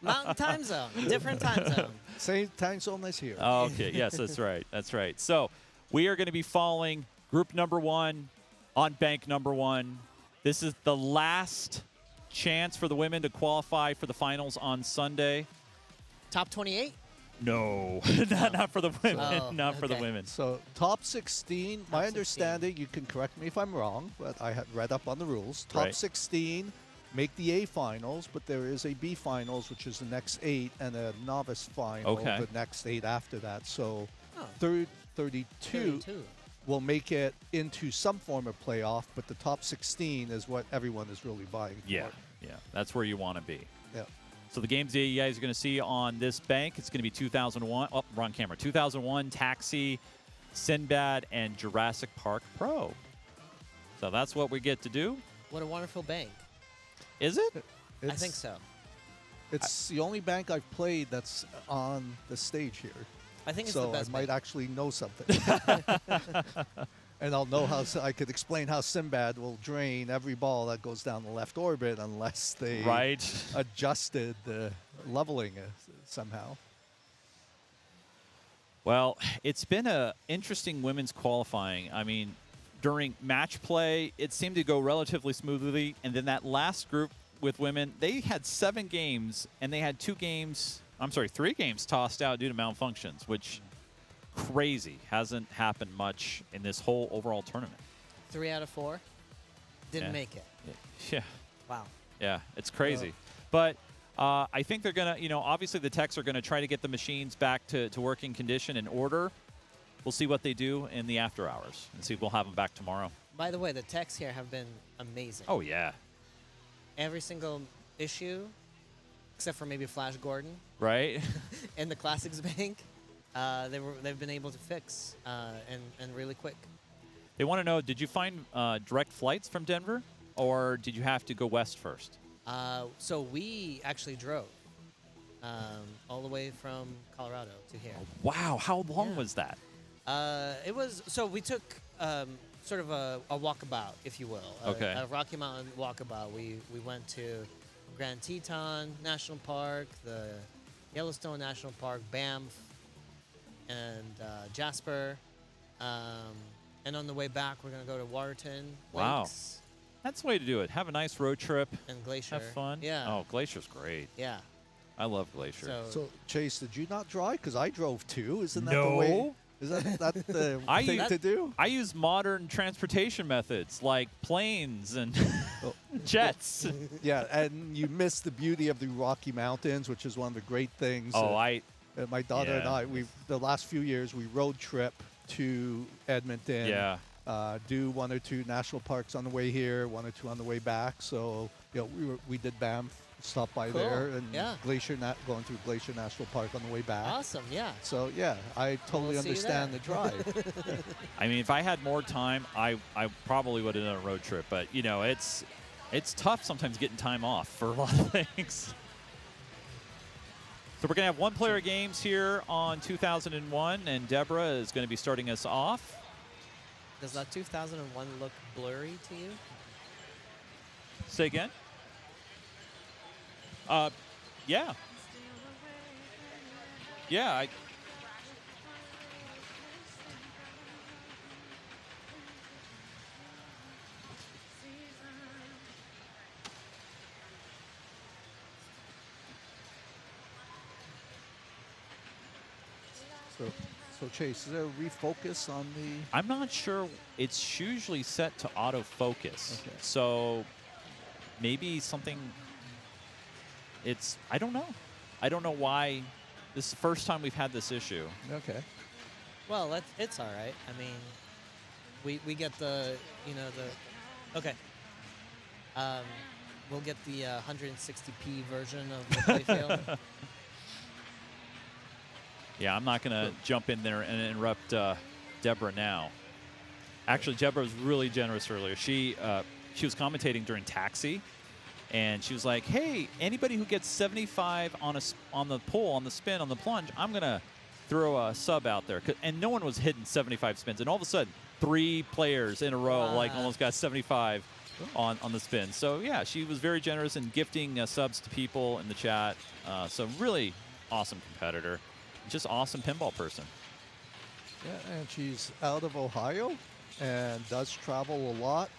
Mountain time zone. Different time zone. Same time zone as here. Okay, yes, that's right. That's right. So we are going to be following group number 1 on bank number 1. This is the last chance for the women to qualify for the finals on Sunday. Top 28? No, not for the women. Oh, not for the okay. women. So top 16, my 16. understanding, you can correct me if I'm wrong, but I had read up on the rules. Top Right. 16 make the A finals, but there is a B finals, which is the next 8, and a novice final, Okay. the next 8 after that. So Oh. 32 32. will make it into some form of playoff, but the top 16 is what everyone is really vying Yeah, for. yeah, that's where you want to be. Yeah. So the games that you guys are going to see on this bank, it's going to be 2001. Oh, wrong camera. 2001, Taxi, Sinbad, and Jurassic Park Pro. So that's what we get to do. What a wonderful bank. Is it? I think so. It's the only bank I've played that's on the stage here. I think it's So the best I might bank. actually know something. And I'll know how I could explain how Sinbad will drain every ball that goes down the left orbit unless they Right. adjusted the leveling somehow. Well, it's been a interesting women's qualifying. I mean, during match play, it seemed to go relatively smoothly, and then that last group with women, they had 7 games, and they had 3 games tossed out due to malfunctions, which crazy. Hasn't happened much in this whole overall tournament. 3 out of 4 didn't Yeah. make it. Yeah. Wow. Yeah, it's crazy. But I think they're going to, obviously the techs are going to try to get the machines back to working condition and order. We'll see what they do in the after hours and see if we'll have them back tomorrow. By the way, the techs here have been amazing. Oh, yeah. Every single issue, except for maybe Flash Gordon Right? in the Classics Bank, they've been able to fix and really quick. They want to know, did you find direct flights from Denver, or did you have to go west first? So we actually drove all the way from Colorado to here. Wow, how long Yeah. was that? We took sort of a walkabout, if you will. Okay. A Rocky Mountain walkabout. We went to Grand Teton National Park, the Yellowstone National Park, Banff, and Jasper. And on the way back, we're going to go to Waterton Wow. Lakes That's the way to do it. Have a nice road trip. and Glacier. Have fun. Yeah. Oh, Glacier's great. Yeah. I love Glacier. So, So, Chase, did you not drive? Because I drove too. Isn't that No. the way? Is that the I thing use- to do? I use modern transportation methods like planes and Oh. jets. Yeah, and you miss the beauty of the Rocky Mountains, which is one of the great things. Oh, I My daughter and Yeah. I, the last few years, we road trip to Edmonton. yeah. Do 1 or 2 national parks on the way here, 1 or 2 on the way back. So, we did Banff, stopped by Cool. there, and Yeah. going through Glacier National Park on the way back. awesome. Yeah. So, yeah, I totally We'll see you understand the there. drive. I mean, if I had more time, I probably would have done a road trip. But it's tough sometimes getting time off for a lot of things. So we're gonna have 1-player games here on 2001, and Deborah is going to be starting us off. Does that 2001 look blurry to you? Say again. Yeah. Yeah. So Chase, is there a refocus on the? I'm not sure. It's usually set to autofocus. Okay. So maybe something. I don't know. I don't know why. This is the first time we've had this issue. Okay. Well, it's all right. I mean, we get the okay. We'll get the 160p version of the playfield. Yeah, I'm not going to jump in there and interrupt Deborah now. Actually, Deborah was really generous earlier. She was commentating during Taxi, and she was like, "Hey, anybody who gets 75 on the pull, on the spin, on the plunge, I'm going to throw a sub out there." And no one was hitting 75 spins. And all of a sudden, 3 players in a row almost got 75 on the spin. So, yeah, she was very generous in gifting subs to people in the chat. So really awesome competitor. Just awesome pinball person. Yeah, and she's out of Ohio. and does travel a lot.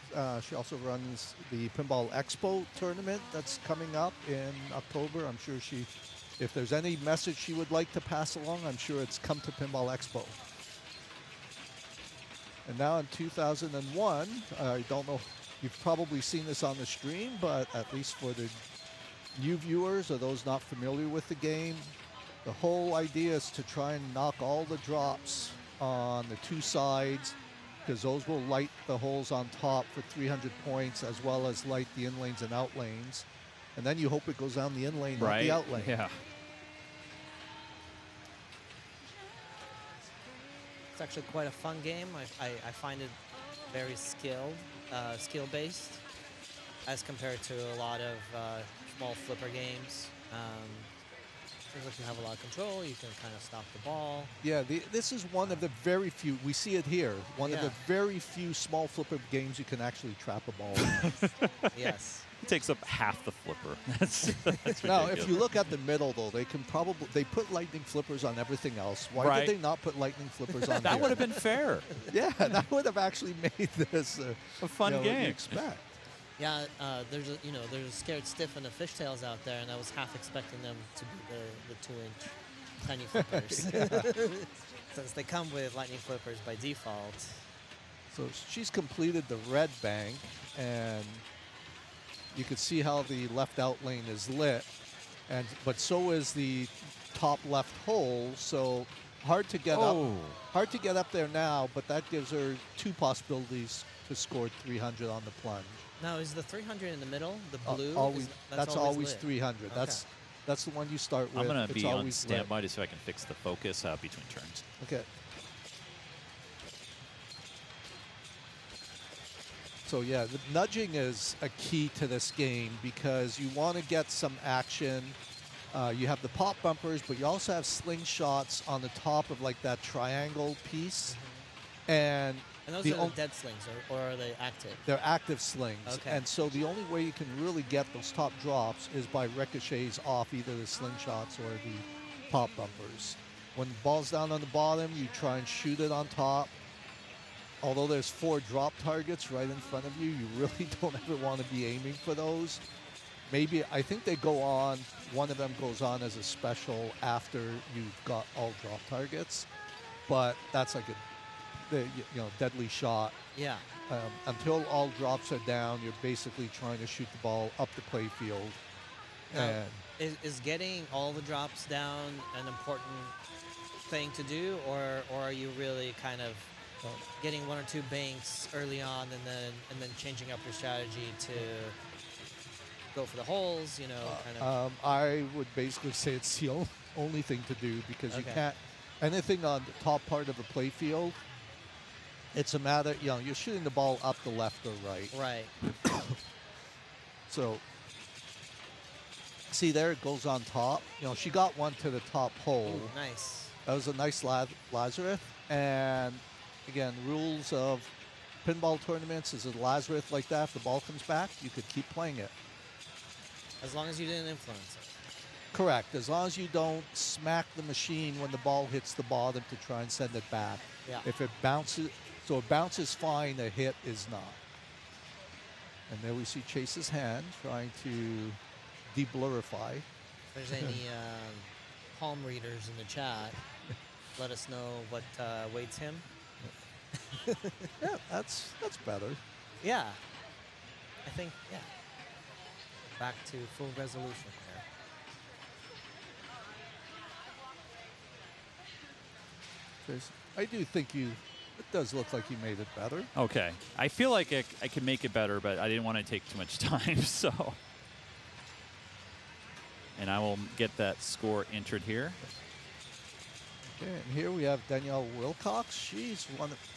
She also runs the Pinball Expo tournament that's coming up in October. I'm sure if there's any message she would like to pass along, I'm sure it's come to Pinball Expo. And now in 2001, I don't know, you've probably seen this on the stream, but at least for the new viewers or those not familiar with the game, the whole idea is to try and knock all the drops on the two sides, because those will light the holes on top for 300 points, as well as light the in lanes and out lanes. And then you hope it goes down the in lane, not the out lane. Yeah. It's actually quite a fun game. I find it very skill-based, as compared to a lot of small flipper games. Seems like you have a lot of control. You can kind of stop the ball. Yeah, this is one of the very few, we see it here, one of the Yeah. very few small flipper games you can actually trap a ball in. Yes. It takes up half the flipper. That's Now, ridiculous. if you look at the middle, though, they put lightning flippers on everything else. Why Right. did they not put lightning flippers on that here? would have been fair. Yeah, that would have actually made this A fun what you game. expect. Yeah, there's a scared stiff in the fishtails out there, and I was half expecting them to be the 2-inch tiny flippers, since they come with lightning flippers by default. So she's completed the red bank, and you can see how the left out lane is lit, but so is the top left hole. So hard to get up there now, but that gives her two possibilities to score 300 on the plunge. Now, is the 300 in the middle, the blue? Always, is, that's always lit. 300. Okay. That's the one you start with. I'm going to It's be on always lit. standby just so I can fix the focus between turns. Okay. So yeah, the nudging is a key to this game because you want to get some action. You have the pop bumpers, but you also have slingshots on the top of like that triangle piece. And And those the are the dead slings, or are they active? they're active slings. Okay. And so the only way you can really get those top drops is by ricochets off either the slingshots or the pop bumpers. When the ball's down on the bottom, you try and shoot it on top. Although there's 4 drop targets right in front of you, you really don't ever want to be aiming for those. Maybe, I think they go on, one of them goes on as a special after you've got all drop targets. But that's like a deadly shot. Yeah. Until all drops are down, you're basically trying to shoot the ball up the play field. Now, And is getting all the drops down an important thing to do, or are you really kind of getting 1 or 2 banks early on and then changing up your strategy to go for the holes? Kind of. I would basically say it's the only thing to do because you Okay. can't, anything on the top part of the play field, it's a matter, you're shooting the ball up the left or right. Right. So, see there, it goes on top. She got one to the top hole. Ooh, nice. That was a nice Lazarus. And again, rules of pinball tournaments is a Lazarus like that. If the ball comes back, you could keep playing it. As long as you didn't influence it. Correct. As long as you don't smack the machine when the ball hits the bottom to try and send it back. Yeah. If it bounces, so it bounces fine, a hit is not. And there we see Chase's hand trying to deblurify. If there's any palm readers in the chat, let us know what waits him. Yeah, that's better. Yeah. I think, yeah. Back to full resolution there. I do think it does look like you made it better. Okay. I feel like I can make it better, but I didn't want to take too much time, so. And I will get that score entered here. Okay, and here we have Danielle Wilcox. She's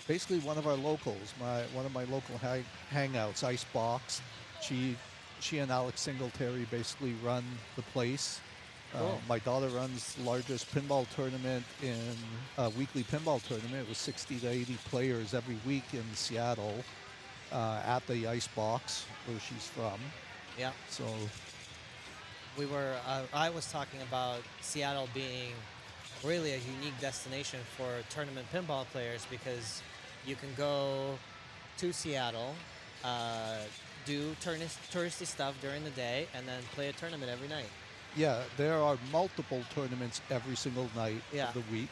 basically one of our locals, one of my local hangouts, Icebox. She and Alex Singletary basically run the place. Cool. My daughter runs the largest pinball tournament weekly pinball tournament with 60 to 80 players every week in Seattle at the Icebox where she's from. Yeah. So I was talking about Seattle being really a unique destination for tournament pinball players because you can go to Seattle, do touristy stuff during the day, and then play a tournament every night. Yeah, there are multiple tournaments every single night Yeah. of the week.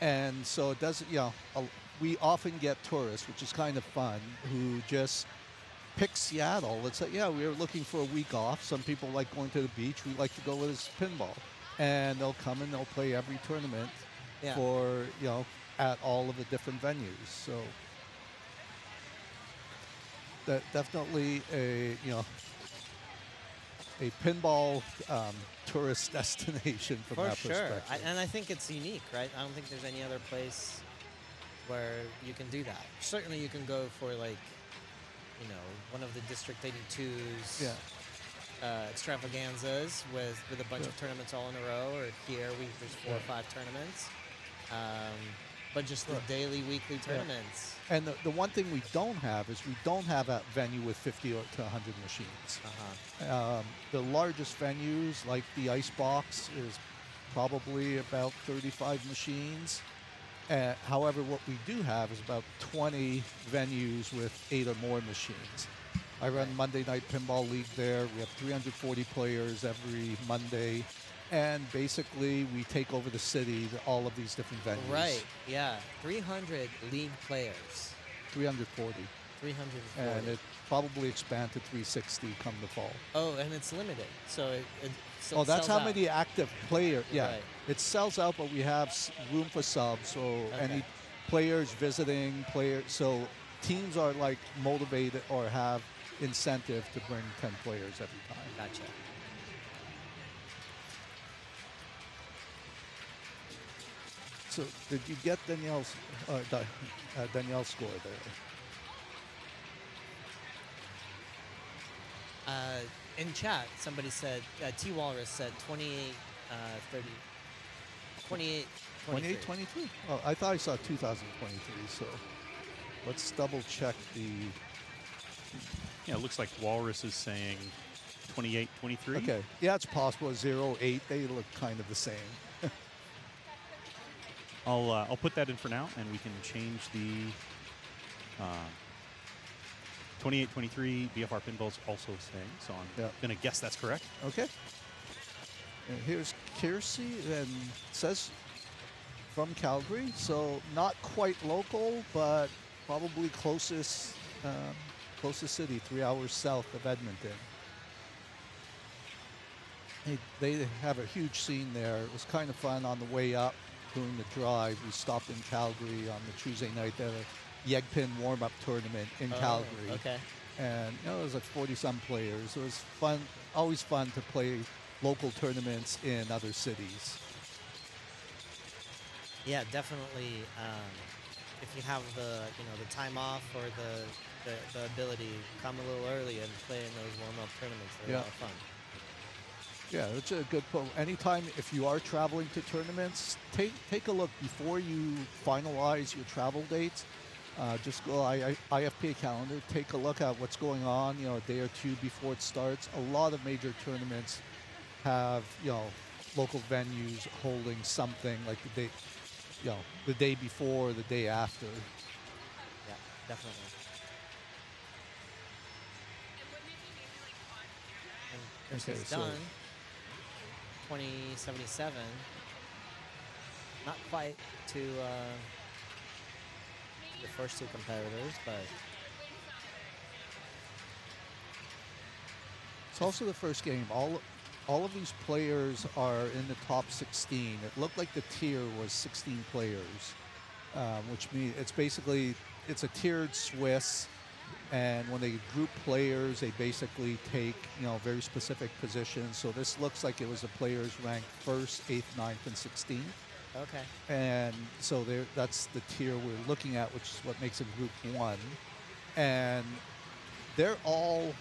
And so it doesn't, we often get tourists, which is kind of fun, who just pick Seattle. It's like, yeah, we are looking for a week off. Some people like going to the beach. We like to go with this pinball. And they'll come and they'll play every tournament Yeah. for, at all of the different venues. So that definitely a pinball tourist destination from For that sure. perspective. And I think it's unique, right? I don't think there's any other place where you can do that. Certainly you can go for one of the District 82's extravaganzas with a bunch of tournaments all in a row, or here there's 4 or 5 tournaments. But just the daily, weekly tournaments. And the one thing we don't have is we don't have a venue with 50 to 100 machines. The largest venues, like the Icebox, is probably about 35 machines. However, what we do have is about 20 venues with 8 or more machines. I run Monday Night Pinball League there. We have 340 players every Monday. And basically, we take over the city, all of these different venues. Right, yeah. 300 league players. 340. 340. And it probably expand to 360 come the fall. Oh, and it's limited. So it Oh, that's sells how out. many active players. Yeah, Right. it sells out, but we have room for subs. So any players visiting, so teams are like motivated or have incentive to bring 10 players every time. Gotcha. So did you get Danielle's score there? In chat, somebody said, T. Walrus said 28, 30, 28, 23. 28-23? Oh, I thought I saw 2023, so let's double check the... Yeah, it looks like Walrus is saying 28-23. Okay, yeah, it's possible. 0-8, they look kind of the same. I'll put that in for now, and we can change the 28-23 BFR Pinball's also saying. So I'm going to guess that's correct. Okay. And here's Kiersey, and it says from Calgary, so not quite local, but probably closest city, 3 hours south of Edmonton. They have a huge scene there. It was kind of fun on the way up during the drive. We stopped in Calgary on the Tuesday night. They had a YEGPIN warm-up tournament in Calgary. Okay. And it was like 40-some players. It was fun, always fun to play local tournaments in other cities. Yeah, definitely. If you have the time off or the ability, come a little early and play in those warm-up tournaments. They're a lot of fun. Yeah, it's a good point. Anytime, if you are traveling to tournaments, take a look before you finalize your travel dates. Just go IFPA calendar, take a look at what's going on, a day or two before it starts. A lot of major tournaments have, local venues holding something like the day before or the day after. Yeah, definitely. And Okay, Kirsten's so- done. 2077. Not quite to the first 2 competitors, but It's also the first game. All of these players are in the top 16. It looked like the tier was 16 players, which means it's a tiered Swiss. And when they group players, they basically take, very specific positions. So this looks like it was the players ranked 1st, 8th, 9th, and 16th. okay. And so that's the tier we're looking at, which is what makes it Group 1. And they're all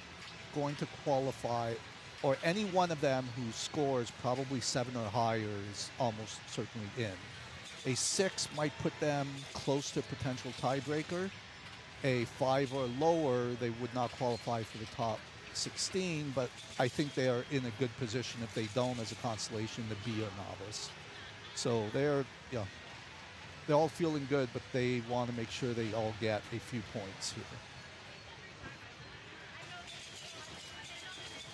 going to qualify, or any one of them who scores probably 7 or higher is almost certainly in. A 6 might put them close to potential tiebreaker. A 5 or lower, they would not qualify for the top 16, but I think they are in a good position if they don't, as a consolation, to be a novice. So they're, they're all feeling good, but they want to make sure they all get a few points here.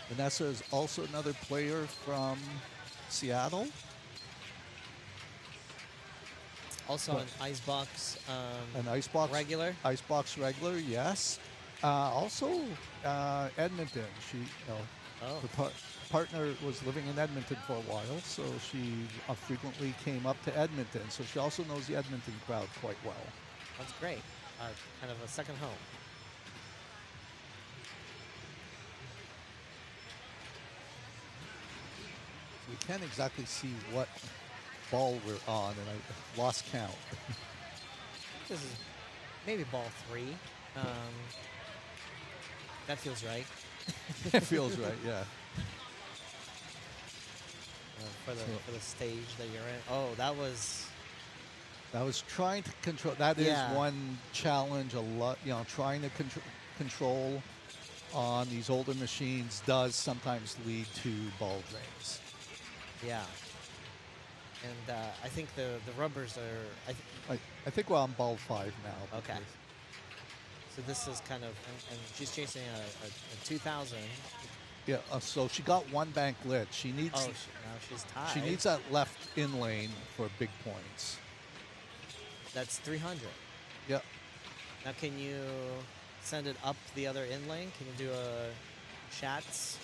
Vanessa is also another player from Seattle. Also an icebox. An icebox regular. Icebox regular, yes. Also, Edmonton. She, Oh. her partner was living in Edmonton for a while, so she frequently came up to Edmonton. So she also knows the Edmonton crowd quite well. That's great. Kind of a second home. We can't exactly see what ball we're on, and I lost count. This is maybe ball 3. That feels right. It feels right, yeah. For the stage that you're in. Oh, that was. I was trying to control. That is Yeah. one challenge. A lot, trying to control on these older machines does sometimes lead to ball drains. Yeah. And I think the rubbers are. I think we're on ball 5 now. Okay. So this is kind of, and she's chasing a 2000. Yeah. So she got one bank lit. She needs. Oh, now she's tied. She needs that left in lane for big points. That's 300. Yeah. Now can you send it up the other in lane? Can you do a chats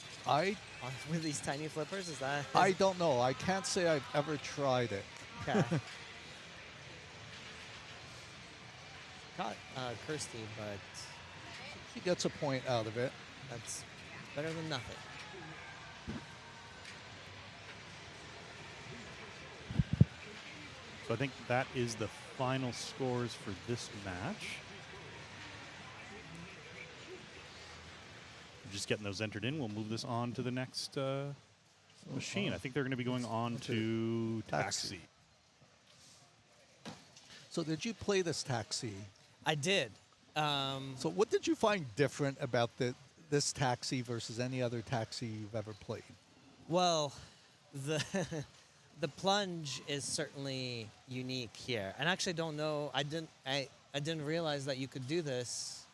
with these tiny flippers? Is that? I don't know. I can't say I've ever tried it. Okay. Got Kirsty, but She gets a point out of it. that's better than nothing. So I think that is the final scores for this match. Just getting those entered in. We'll move this on to the next machine. I think they're going to be going on to Taxi. So did you play this Taxi? I did. So what did you find different about this Taxi versus any other Taxi you've ever played? Well, the the plunge is certainly unique here, and I actually don't know. I didn't realize that you could do this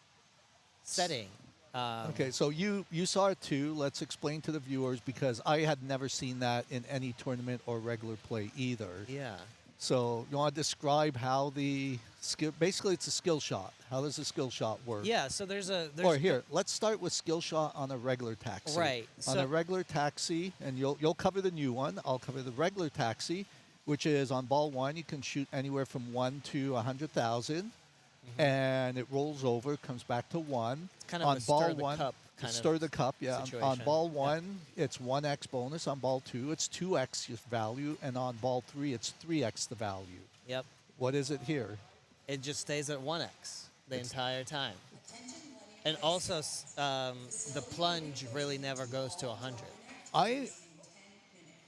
setting. Okay, so you saw it too. Let's explain to the viewers, because I had never seen that in any tournament or regular play either. Yeah. So you want to describe how the skill? Basically, it's a skill shot. How does a skill shot work? Yeah. So there's Or here, let's start with skill shot on a regular Taxi. Right. On So a regular Taxi, and you'll cover the new one. I'll cover the regular Taxi, which is on ball 1. You can shoot anywhere from 1 to 100,000, and it rolls over, comes back to 1. it's kind of on a ball stir the 1, cup kind of stir the cup. Yeah. On situation. ball 1, it's 1x bonus. On ball 2, it's 2x value, and on ball 3, it's 3x the value. Yep. What is it here? It just stays at 1x the entire time. And also, the plunge really never goes to 100. I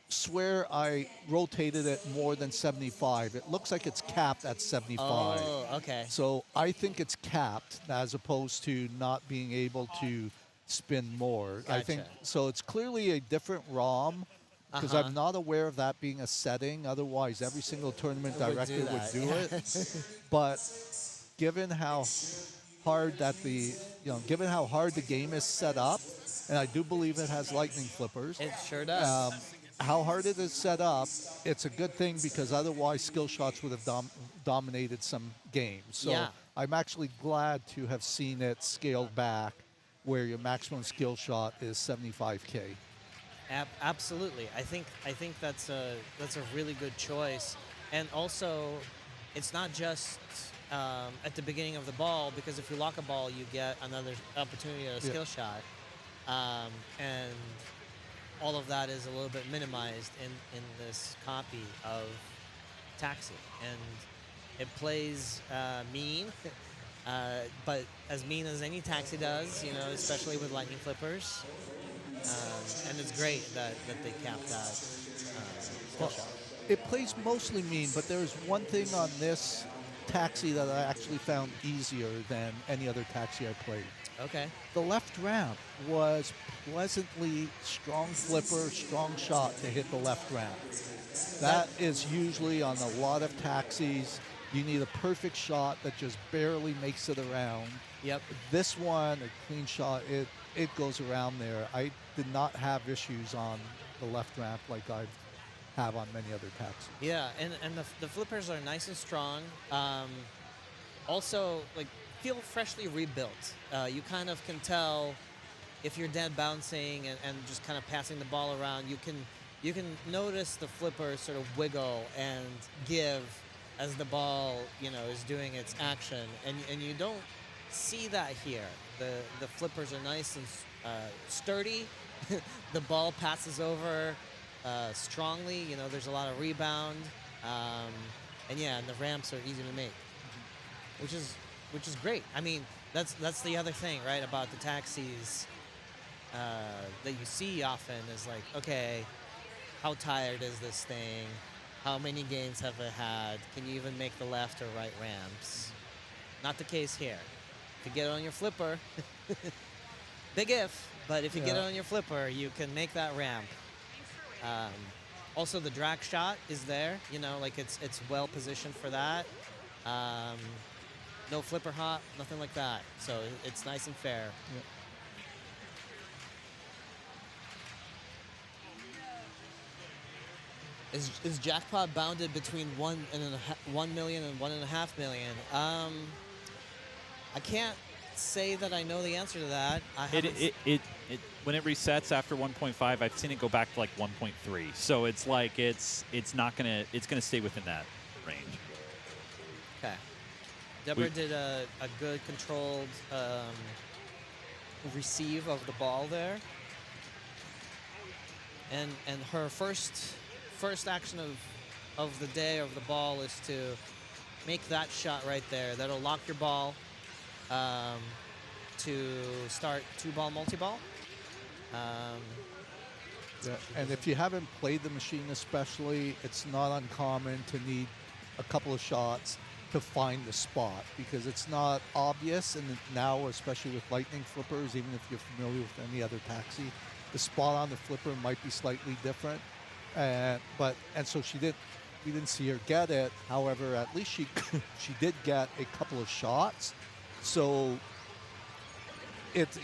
swear I rotated it more than 75. It looks like it's capped at 75. Oh, okay. So I think it's capped as opposed to not being able to spin more. I think Gotcha. so. It's clearly a different ROM, because I'm not aware of that being a setting. Otherwise, every single tournament It would director do would that, do yeah. it. But given how hard given how hard the game is set up, and I do believe it has lightning flippers. It sure does. How hard it is set up, it's a good thing, because otherwise skill shots would have dominated some games. So Yeah. I'm actually glad to have seen it scaled back, where your maximum skill shot is 75K. Absolutely. I think that's a really good choice. And also, it's not just at the beginning of the ball, because if you lock a ball, you get another opportunity at a skill shot. And all of that is a little bit minimized in this copy of Taxi. And it plays mean, but as mean as any Taxi does, especially with lightning flippers. And it's great that they capped that skill shot. It plays mostly mean, but there's one thing on this Taxi that I actually found easier than any other Taxi I played. Okay. The left ramp was pleasantly strong flipper, strong shot to hit the left ramp. That is usually on a lot of Taxis You need a perfect shot that just barely makes it around. Yep. This one, a clean shot, it goes around there. I did not have issues on the left ramp like I have on many other taxis. Yeah, and the flippers are nice and strong. Also, like, feel freshly rebuilt. You kind of can tell if you're dead bouncing and just kind of passing the ball around. You can notice the flipper sort of wiggle and give as the ball, is doing its action, and you don't see that here. The flippers are nice and sturdy. The ball passes over strongly. There's a lot of rebound, and the ramps are easy to make, which is great. I mean, that's the other thing, right, about the taxis that you see often is like, okay, how tired is this thing? How many games have it had? Can you even make the left or right ramps? Not the case here. If you get it on your flipper, big if, but if you get it on your flipper, you can make that ramp. Also, the drag shot is there. Like it's well positioned for that. No flipper hop, nothing like that. So it's nice and fair. Yeah. Is jackpot bounded between 1 million and 1.5 million? I can't say that I know the answer to that. It when it resets after 1.5, I've seen it go back to like 1.3. So it's like it's gonna stay within that range. Okay. Deborah did a good controlled receive of the ball there, and her first action of the day of the ball is to make that shot right there. That'll lock your ball to start 2-ball multi-ball. And if you haven't played the machine especially, it's not uncommon to need a couple of shots to find the spot because it's not obvious. And now, especially with lightning flippers, even if you're familiar with any other taxi, the spot on the flipper might be slightly different. So we didn't see her get it. However, at least she did get a couple of shots. So it's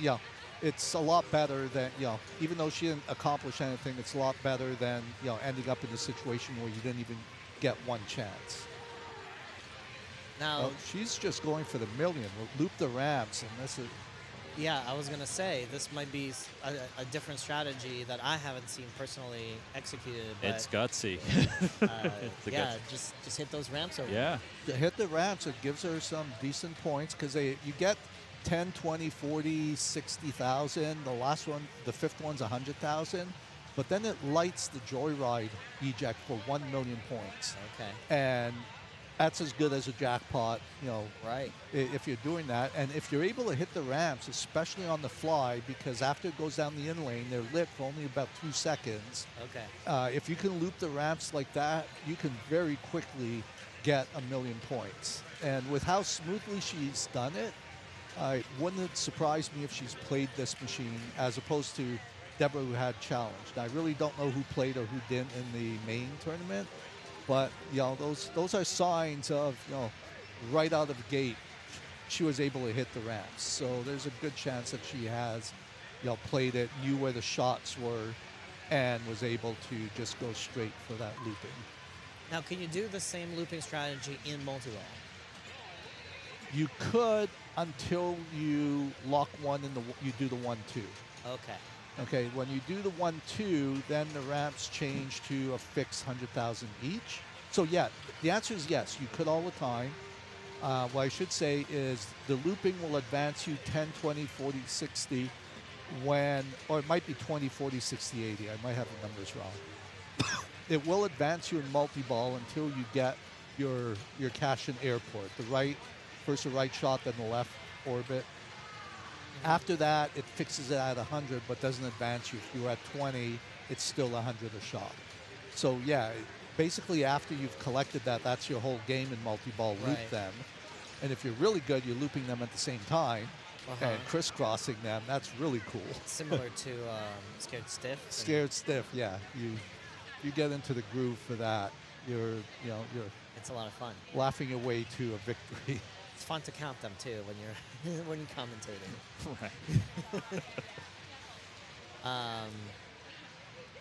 a lot better than, even though she didn't accomplish anything, it's a lot better than, ending up in a situation where you didn't even get one chance. Now, she's just going for the million. We'll loop the ramps, and this is... Yeah, I was going to say, this might be a different strategy that I haven't seen personally executed. But, It's gutsy. just hit those ramps over. Yeah. To hit the ramps, it gives her some decent points because you get 10, 20, 40, 60,000. The last one, the fifth one's 100,000. But then it lights the Joyride eject for 1 million points. Okay. And that's as good as a jackpot, Right. if you're doing that. And if you're able to hit the ramps, especially on the fly, because after it goes down the in lane, they're lit for only about 2 seconds. Okay. If you can loop the ramps like that, you can very quickly get 1 million points. And with how smoothly she's done it, wouldn't surprise me if she's played this machine as opposed to Deborah, who had challenged. I really don't know who played or who didn't in the main tournament, but those are signs of right out of the gate she was able to hit the ramps. So there's a good chance that she has played it, knew where the shots were, and was able to just go straight for that looping. Now, can you do the same looping strategy in multi-ball? You could until you lock one and you do the 1-2. Okay. Okay, when you do the 1-2, then the ramps change to a fixed 100,000 each. So yeah, the answer is yes, you could all the time. What I should say is the looping will advance you 10, 20, 40, 60 or it might be 20, 40, 60, 80. I might have the numbers wrong. It will advance you in multi-ball until you get your cash in airport. First the right shot, then the left orbit. After that, it fixes it at 100, but doesn't advance you. If you're at 20, it's still 100 a shot. So yeah, basically after you've collected that, that's your whole game in multi-ball. Loop Right. them. And if you're really good, you're looping them at the same time and crisscrossing them. That's really cool. Similar to Scared Stiff. Scared Stiff, yeah. You get into the groove for that. It's a lot of fun. laughing your way to a victory. It's fun to count them too when you're when you're commentating. Right.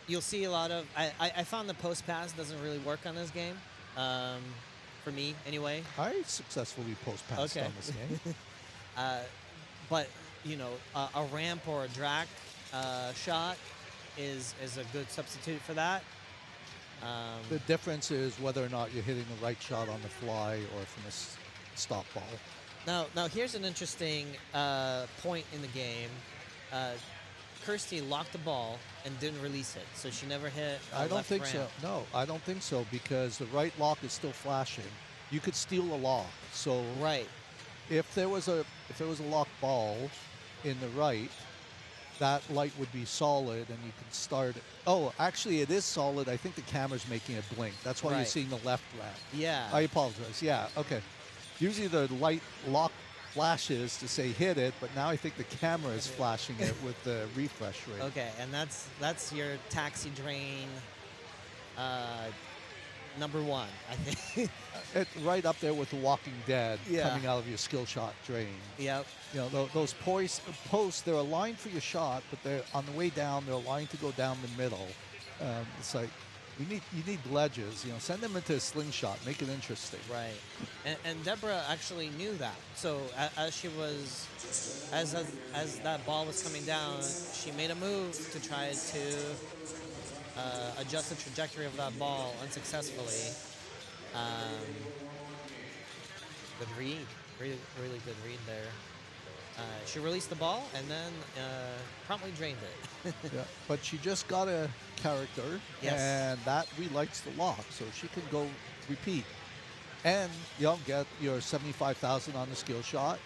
You'll see a lot of. I found the post pass doesn't really work on this game, for me anyway. I successfully post-passed Okay. on this game. But you know, a ramp or a drag shot is a good substitute for that. The difference is whether or not you're hitting the right shot on the fly or from a stop ball. Now here's an interesting point in the game. Kirsty locked the ball and didn't release it, so she never hit. I don't left think ramp. so. No, I don't think so because the right lock is still flashing. You could steal a lock. So Right. if there was a locked ball in the right, that light would be solid and you could start it. Oh, actually it is solid. I think the camera's making it blink. That's why you're Right. seeing the left ramp. Yeah. I apologize. Yeah, okay. Usually the light lock flashes to say hit it, but now I think the camera is flashing it with the refresh rate. Okay, and that's your taxi drain number one, I think. It's right up there with The Walking Dead Yeah. coming out of your skill shot drain. Yep. You know, those posts, they're aligned for your shot, but they're on the way down, they're aligned to go down the middle. It's like, you need ledges, you know, send them into a slingshot, make it interesting. Right. And Deborah actually knew that. So as she was, as that ball was coming down, she made a move to try to adjust the trajectory of that ball unsuccessfully. Good read. Really good read there. She released the ball and then promptly drained it. Yeah, but she just got a character, Yes. and that relights the lock, so she can go repeat. And you'll get your 75,000 on the skill shot.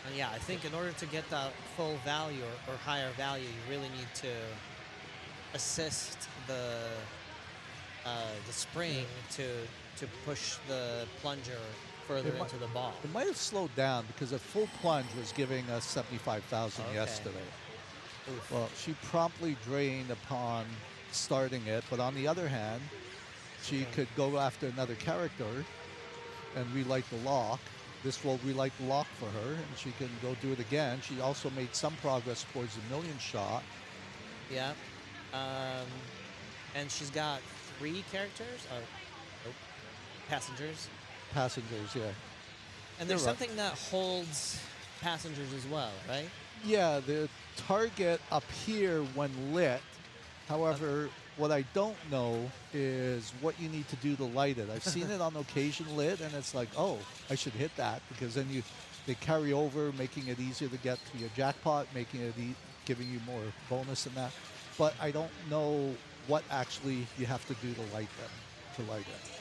And yeah, I think in order to get that full value or higher value, you really need to assist the spring to push the plunger further It mi- into the ball. It might have slowed down because a full plunge was giving us 75,000 Okay. yesterday. Oof. Well, she promptly drained upon starting it, but on the other hand, she could go after another character and relight the lock. This will relight the lock for her, and she can go do it again. She also made some progress towards the million shot. Yeah. And she's got 3 characters, or passengers. Passengers, yeah. And there's You're right. something that holds passengers as well, right? Yeah, the target up here when lit. However, what I don't know is what you need to do to light it. I've seen it on occasion lit, and it's like, oh, I should hit that because then they carry over, making it easier to get to your jackpot, making it giving you more bonus than that. But I don't know what actually you have to do to light them, to light it.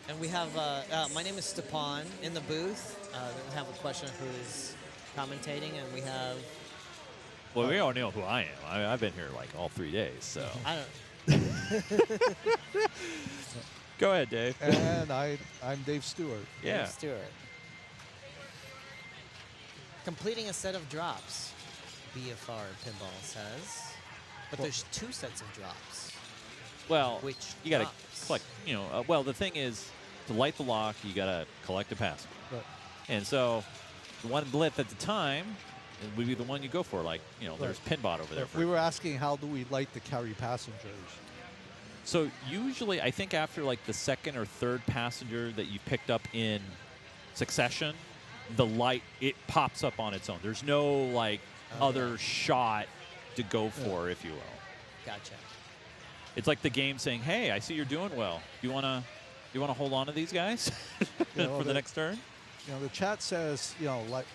And we have, my name is Stepan in the booth. We have a question who's commentating, and we have, Well, we all know who I am. I've been here like all 3 days, so. I don't, Go ahead, Dave. And I'm Dave Stewart. Yeah. Dave Stewart. Completing a set of drops, BFR Pinball says. But there's 2 sets of drops. Well, Which you got to drops? collect, well, the thing is, to light the lock, you got to collect a passenger. But And so the one lit at the time would be the one you go for. Like, there's Pinbot over there. we were asking how do we light the carry passengers? So usually, I think after like the second or third passenger that you picked up in succession, the light, it pops up on its own. There's no like other shot to go for, if you will. Gotcha. It's like the game saying, "Hey, I see you're doing well. You wanna hold on to these guys for the next turn?" The chat says, like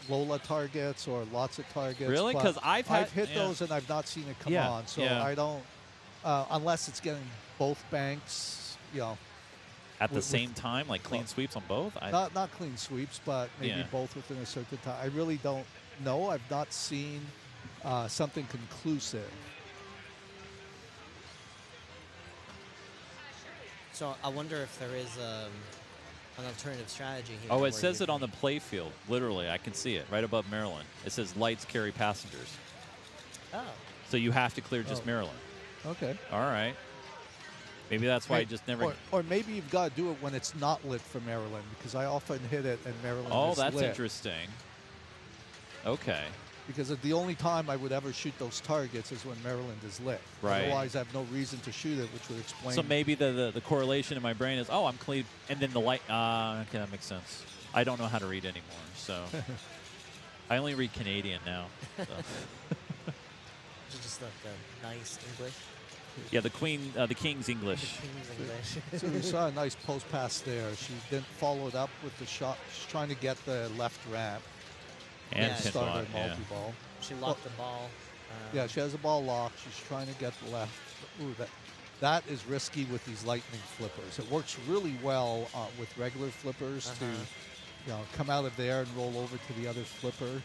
Lola targets or lots of targets. Really? but 'Cause I've hit yeah. those and I've not seen it come Yeah, on. So yeah. I don't, unless it's getting both banks, At the with- same time, like clean well, sweeps on both. not clean sweeps, but maybe Yeah. both within a certain time. I really don't know. I've not seen something conclusive. So I wonder if there is an alternative strategy here. Oh, where it says you it on the can- play field. Literally, I can see it right above Maryland. It says lights carry passengers. Oh, So you have to clear just Oh. Maryland. Okay. All right. Maybe that's why I May- just never. Or maybe you've got to do it when it's not lit for Maryland, because I often hit it and Maryland Oh, is that's lit. interesting. Okay. Because the only time I would ever shoot those targets is when Maryland is lit. Right. Otherwise, I have no reason to shoot it, which would explain. So maybe the correlation in my brain is, oh, I'm clean, and then the light. Okay, that makes sense. I don't know how to read anymore, so I only read Canadian now. So. which is just the nice English. Yeah, the King's English. King's English. So we saw a nice post pass there. She didn't follow it up with the shot. She's trying to get the left ramp. And Yeah, pin start bot, her yeah. multi-ball. She locked the ball. Yeah, she has the ball locked. She's trying to get the left. Ooh, that is risky with these lightning flippers. It works really well with regular flippers to, come out of there and roll over to the other flipper.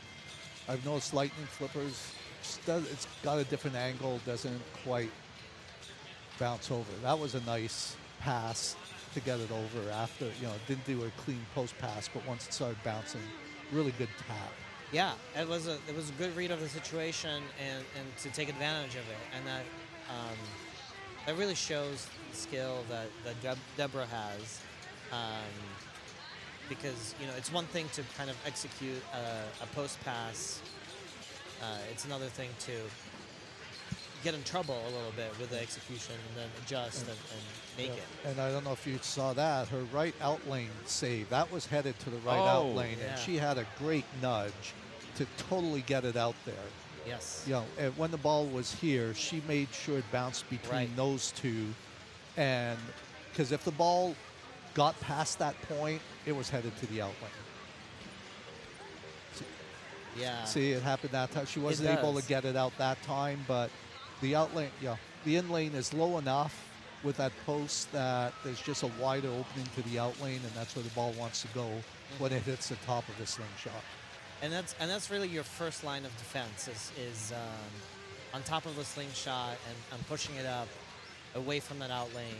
I've noticed lightning flippers, it's got a different angle, doesn't quite bounce over. That was a nice pass to get it over after, didn't do a clean post pass, but once it started bouncing, really good tap. Yeah, it was a good read of the situation and to take advantage of it, and that really shows the skill that Deborah has, because it's one thing to kind of execute a post pass, it's another thing to get in trouble a little bit with the execution and then adjust and make it. And I don't know if you saw that, her right out lane save, that was headed to the right out Oh, lane, yeah. and she had a great nudge to totally get it out there. Yes. And when the ball was here, she made sure it bounced between Right. those two, and because if the ball got past that point, it was headed to the out lane. Yeah. See, it happened that time. She wasn't able to does. get it out that time, but the out lane, the in lane is low enough with that post that there's just a wider opening to the out lane, and that's where the ball wants to go when it hits the top of the slingshot. And that's really your first line of defense is on top of the slingshot and pushing it up away from that out lane.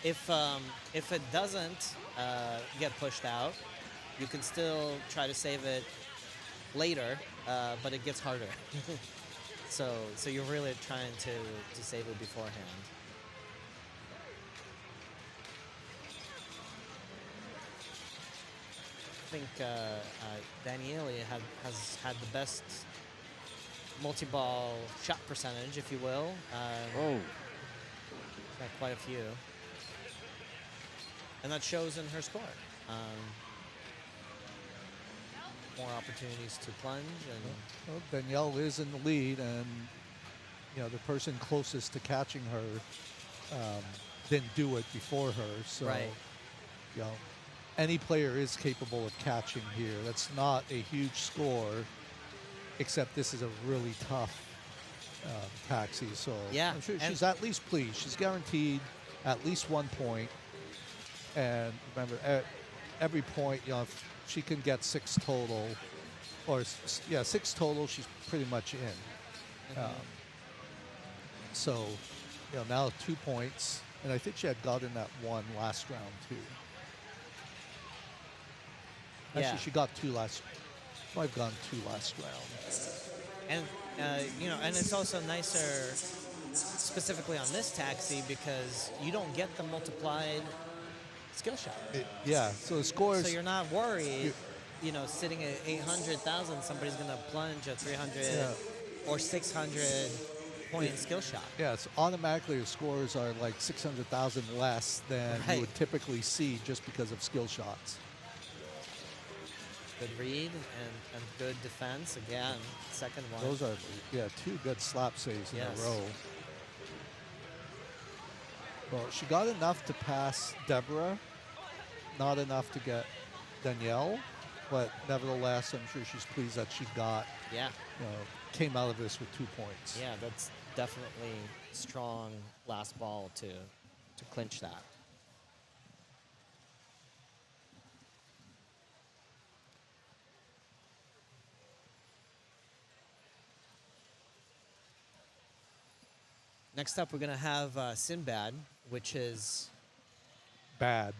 If it doesn't get pushed out, you can still try to save it later, but it gets harder. so you're really trying to save it beforehand. I think Daniele has had the best multi-ball shot percentage, if you will. Oh, Got quite a few. And that shows in her score. More opportunities to plunge and Well, Danielle is in the lead, and the person closest to catching her didn't do it before her. So, Right. Any player is capable of catching here. That's not a huge score, except this is a really tough taxi. So Yeah, I'm sure and- she's at least pleased. She's guaranteed at least 1 point. And remember, every point, if she can get 6 total, or 6 total, she's pretty much in. So, now 2 points, and I think she had gotten that one last round too. Actually, Yeah. she got 2 last. Might have gotten 2 last round. and and it's also nicer specifically on this taxi because you don't get the multiplied skill shot. So the scores. So you're not worried, sitting at 800,000, somebody's going to plunge a 300 or 600 point skill shot. So automatically the scores are like 600,000 less than Right. you would typically see just because of skill shots. Good read and good defense. Again, second one. Those are 2 good slap saves in Yes. a row. Well, she got enough to pass Deborah, not enough to get Danielle, but nevertheless, I'm sure she's pleased that she came out of this with 2 points. Yeah, that's definitely strong last ball to clinch that. Next up, we're gonna have Sinbad, which is Bad.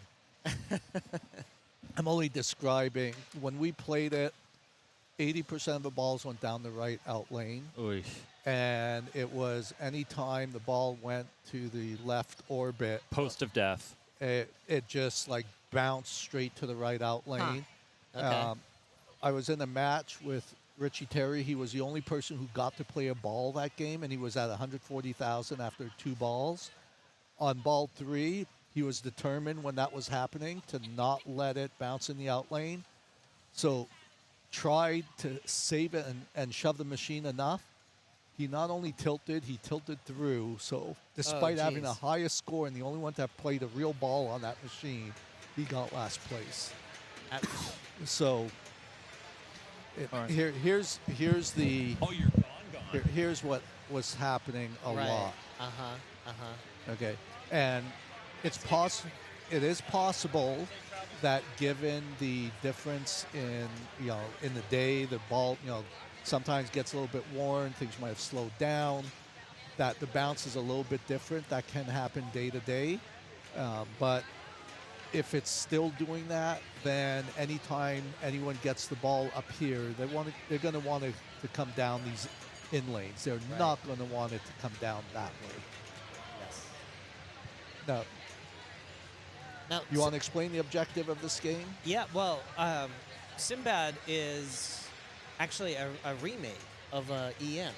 I'm only describing when we played it. 80% of the balls went down the right out lane, Oy. and it was any time the ball went to the left orbit, Post of death. it just like bounced straight to the right out lane. okay. I was in a match with Richie Terry. He was the only person who got to play a ball that game, and he was at 140,000 after 2 balls. On ball 3, he was determined when that was happening to not let it bounce in the out lane. So tried to save it and shove the machine enough. He not only tilted, he tilted through. So despite having the geez. highest score and the only one to have played a real ball on that machine, he got last place. So right. here's the Oh, you're gone. here's what was happening a Right. lot. Uh-huh. Okay, and it is possible that given the difference in in the day, the ball sometimes gets a little bit worn, things might have slowed down, that the bounce is a little bit different. That can happen day to day, but if it's still doing that, then anytime anyone gets the ball up here, they're going to want it to come down these in lanes. They're Right. not going to want it to come down that way. Yes. Now, Now, you want to explain the objective of this game? Yeah, well, Sinbad is actually a remake of EM.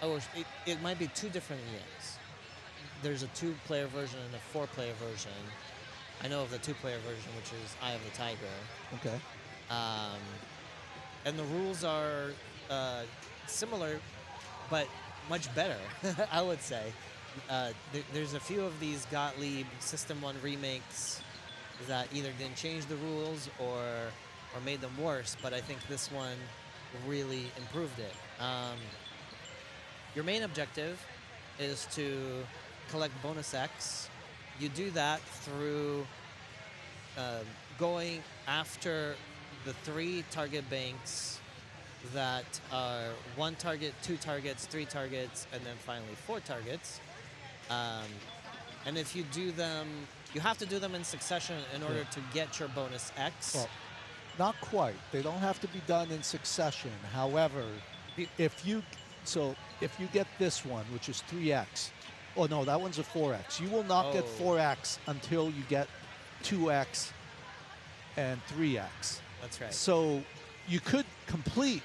Oh, it might be 2 different EMs. There's a 2-player version and a 4-player version. I know of the 2-player version, which is Eye of the Tiger. Okay. And the rules are similar, but much better, I would say. There's a few of these Gottlieb System 1 remakes that either didn't change the rules or made them worse, but I think this one really improved it. Your main objective is to collect bonus X. You do that through going after the 3 target banks that are 1 target, 2 targets, 3 targets, and then finally 4 targets. And if you do them, you have to do them in succession in order to get your bonus X. Well, not quite. They don't have to be done in succession. However, if you get this one, which is 3x, oh no, that one's a 4x. You will not get 4x until you get 2x and 3x. That's right. So you could complete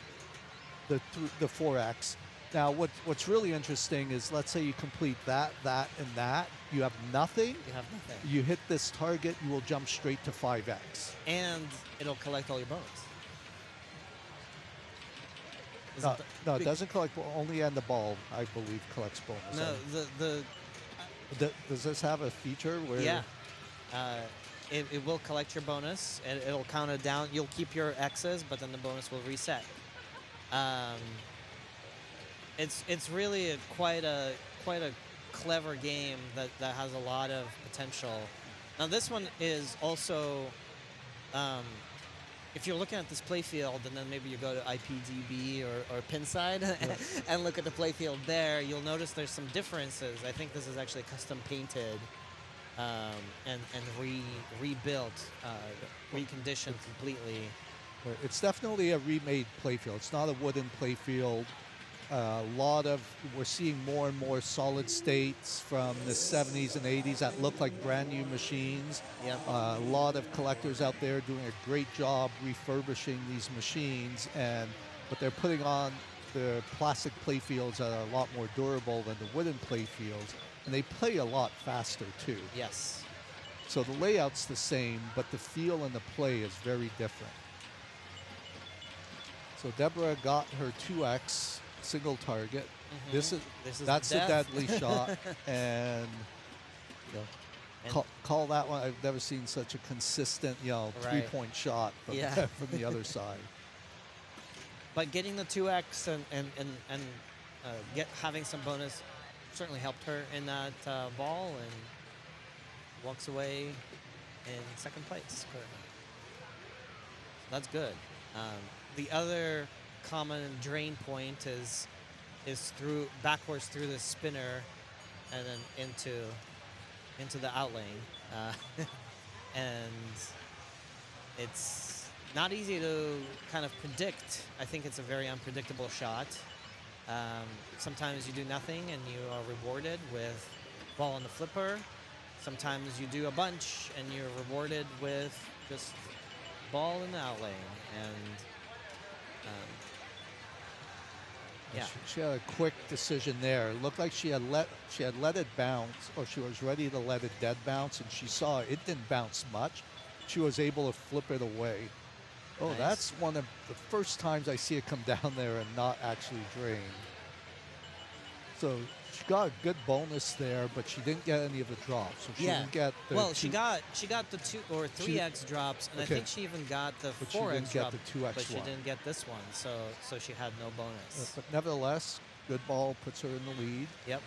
the 4x. Now, what's really interesting is, let's say you complete that, and that. You have nothing. You have nothing. You hit this target, you will jump straight to 5x. And it'll collect all your bonus. No, it doesn't collect. Only on the ball, I believe, collects bonus. No, Does this have a feature where? Yeah. It will collect your bonus, and it'll count it down. You'll keep your X's, but then the bonus will reset. It's really quite a clever game that has a lot of potential. Now this one is also, if you're looking at this playfield, and then maybe you go to IPDB or Pinside and look at the playfield there, you'll notice there's some differences. I think this is actually custom painted and rebuilt, reconditioned completely. It's definitely a remade playfield. It's not a wooden playfield. We're seeing more and more solid states from the 70s and 80s that look like brand new machines. Yep. A lot of collectors out there doing a great job refurbishing these machines, but they're putting on the plastic playfields that are a lot more durable than the wooden playfields, and they play a lot faster too. Yes. So the layout's the same, but the feel and the play is very different. So Deborah got her 2x single target. Mm-hmm. That's a death. deadly shot, and call that one. I've never seen such a consistent, Right. 3-point shot from, from the other side. But getting the 2x and having some bonus certainly helped her in that ball, and walks away in second place currently. So that's good. The other common drain point is backwards through the spinner and then into the out lane, and it's not easy to kind of predict. I think it's a very unpredictable shot. Sometimes you do nothing and you are rewarded with ball on the flipper. Sometimes you do a bunch and you're rewarded with just ball in the out lane. And yeah, She had a quick decision there. It looked like she had let it bounce, or she was ready to let it dead bounce, and she saw it didn't bounce much. She was able to flip it away. Oh, Nice. that's one of the first times I see it come down there and not actually drain. So she got a good bonus there, but she didn't get any of the drops. So she yeah. didn't get the Well, two, she got the 2 or 3x drops, and okay. I think she even got the But she didn't 4x get drop, the 2x but she one. didn't get this one. So she had no bonus. But nevertheless, good ball puts her in the lead. Yep.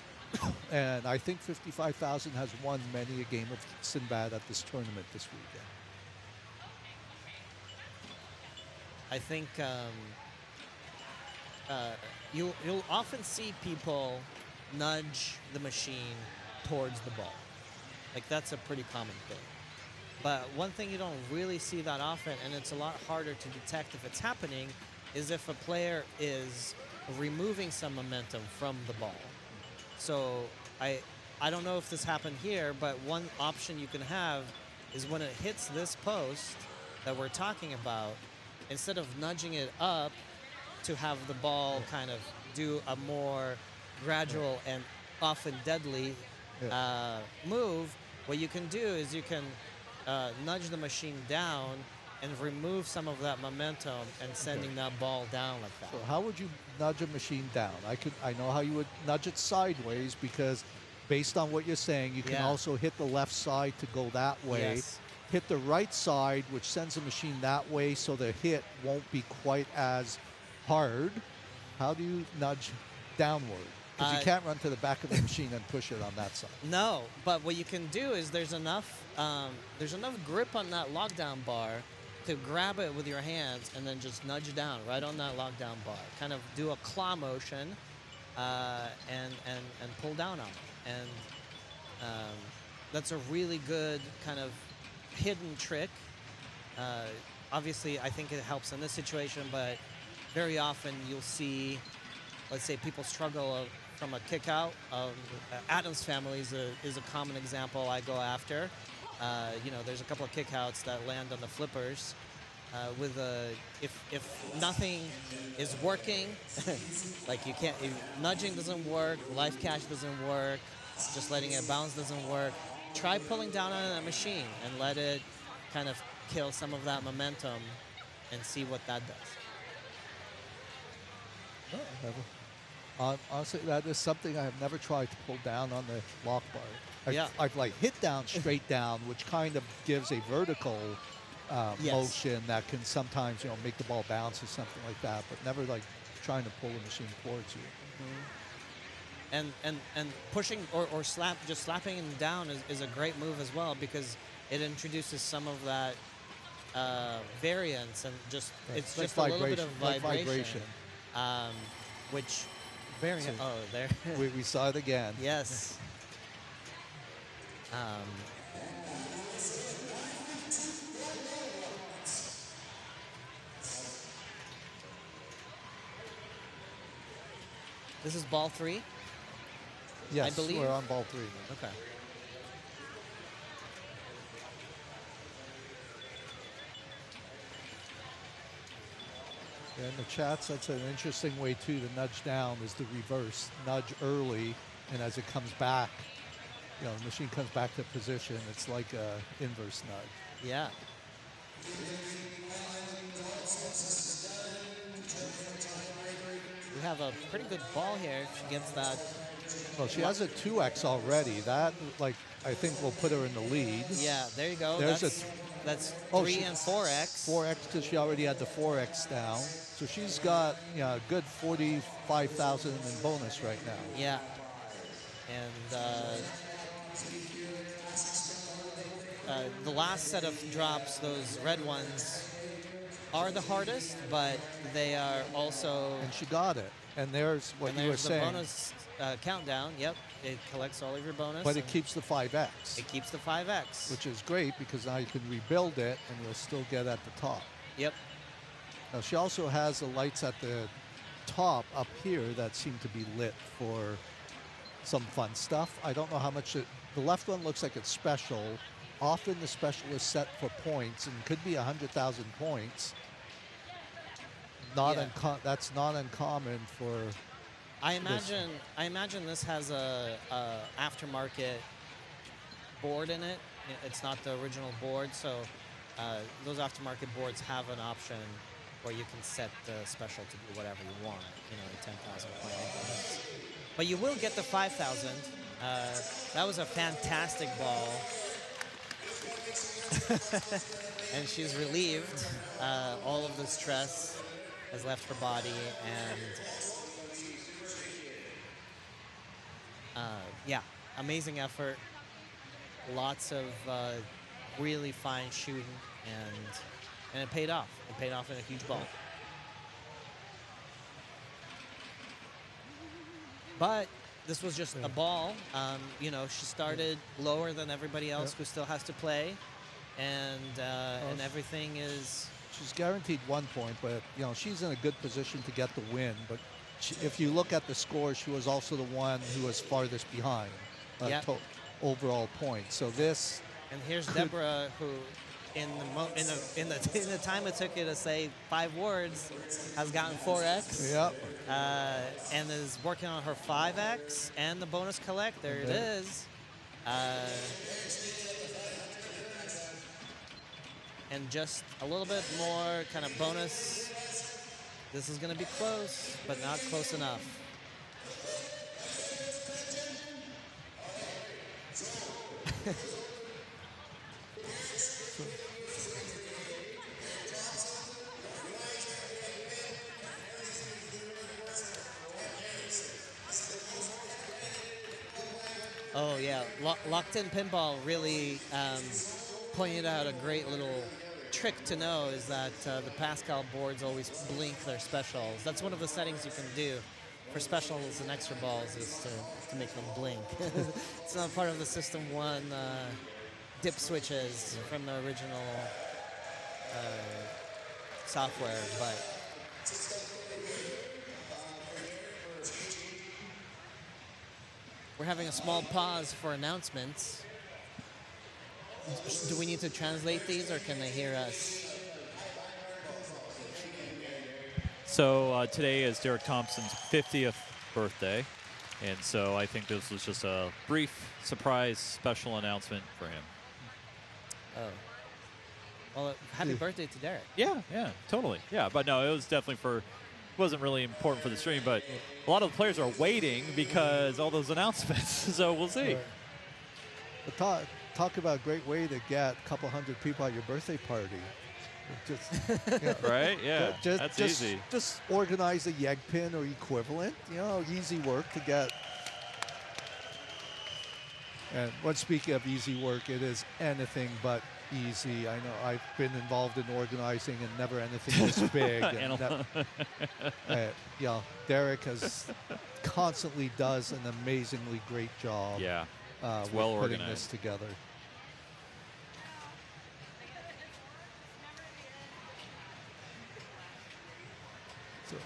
And I think 55,000 has won many a game of Sinbad at this tournament this weekend. I think you'll often see people nudge the machine towards the ball. Like, that's a pretty common thing. But one thing you don't really see that often, and it's a lot harder to detect if it's happening, is if a player is removing some momentum from the ball. So I don't know if this happened here, but one option you can have is when it hits this post that we're talking about, instead of nudging it up to have the ball kind of do a more gradual and often deadly move, what you can do is you can nudge the machine down and remove some of that momentum and sending that ball down like that. So how would you nudge a machine down? I know how you would nudge it sideways, because based on what you're saying, you can Yeah. also hit the left side to go that way. Yes. Hit the right side, which sends the machine that way, so the hit won't be quite as hard. How do you nudge downward? Because you can't run to the back of the machine and push it on that side. No, but what you can do is there's enough grip on that lockdown bar to grab it with your hands and then just nudge down right on that lockdown bar. Kind of do a claw motion and pull down on it. And that's a really good kind of hidden trick. Obviously, I think it helps in this situation, but very often you'll see, let's say, people struggle from a kick out. Adam's family is a common example I go after. There's a couple of kickouts that land on the flippers. If nothing is working, like nudging doesn't work, life catch doesn't work, just letting it bounce doesn't work, try pulling down on that machine and let it kind of kill some of that momentum and see what that does. Honestly, that is something I have never tried to pull down on the lock bar. Yeah. I've like hit down straight down, which kind of gives a vertical Yes. motion that can sometimes make the ball bounce or something like that, but never like trying to pull the machine towards you. And pushing or slapping him down is a great move as well, because it introduces some of that variance and it's like just a little bit of like vibration. Which variant? Oh, there. we saw it again. Yes. This is ball 3. Yes, believe- we're on ball 3. Okay. In the chats, that's an interesting way too to nudge down, is the reverse. Nudge early, and as it comes back, the machine comes back to position. It's like a inverse nudge. Yeah. We have a pretty good ball here. She gets that. Well, she has a 2x already. That, I think will put her in the lead. Yeah, there you go. There's that's Oh, 3 she- and 4x. 4x, because she already had the 4x down. So she's got a good 45,000 in bonus right now. Yeah. And the last set of drops, those red ones, are the hardest, but they are also. And she got it. And there's what and you were there's the saying. bonus countdown. Yep, it collects all of your bonus. But it and keeps the 5x, it keeps the 5x. which is great because now you can rebuild it and you'll still get at the top. Yep. Now she also has the lights at the top up here that seem to be lit for some fun stuff. I don't know how much the left one looks like it's special. Often the special is set for points and could be 100,000 points. Yeah. That's not uncommon for. I imagine this has a aftermarket board in it. It's not the original board, so those aftermarket boards have an option where you can set the special to do whatever you want. You know, 10,000 point increments. But you will get the 5,000. That was a fantastic ball. And she's relieved. All of the stress has left her body, and yeah, amazing effort. Lots of really fine shooting, and it paid off. It paid off in a huge ball. But this was just a ball. You know, she started lower than everybody else who still has to play, and everything is. She's guaranteed 1 point, but you know she's in a good position to get the win. But if you look at the score, she was also the one who was farthest behind overall points. So this. And here's Deborah, who, in the time it took you to say 5 words, has gotten 4x. Yep. And is working on her 5x and the bonus collect. There it is. And just a little bit more kind of bonus. This is going to be close, but not close enough. Oh yeah, Locked In Pinball really pointed out a great little trick to know is that the Pascal boards always blink their specials. That's one of the settings you can do for specials and extra balls is to make them blink. It's not part of the System 1 dip switches from the original software, but we're having a small pause for announcements. Do we need to translate these, or can they hear us? So today is Derek Thompson's 50th birthday, and so I think this was just a brief surprise special announcement for him. Oh. Well, happy birthday to Derek. Yeah, totally. Yeah, but no, it was definitely wasn't really important for the stream, but a lot of the players are waiting because all those announcements, so we'll see. But talk about a great way to get a couple hundred people at your birthday party. Just, right? Yeah, that's easy. Just organize a YEGPIN or equivalent. You know, easy work to get. And when speaking of easy work, it is anything but easy. I know I've been involved in organizing and never anything this big. And Derek constantly does an amazingly great job. Yeah, it's with well putting organized. this together. So,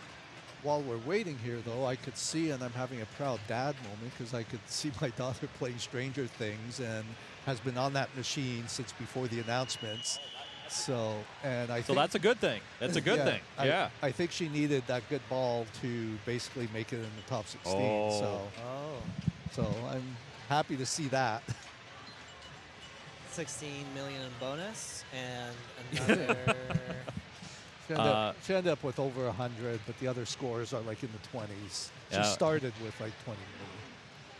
while we're waiting here, though, I could see, and I'm having a proud dad moment, because I could see my daughter playing Stranger Things and has been on that machine since before the announcements. So That's a good thing. That's a good thing. Yeah. I think she needed that good ball to basically make it in the top 16. So I'm happy to see that. 16 million in bonus and another. She ended up with over 100, but the other scores are like in the 20s. She Yeah. started with like 20 million.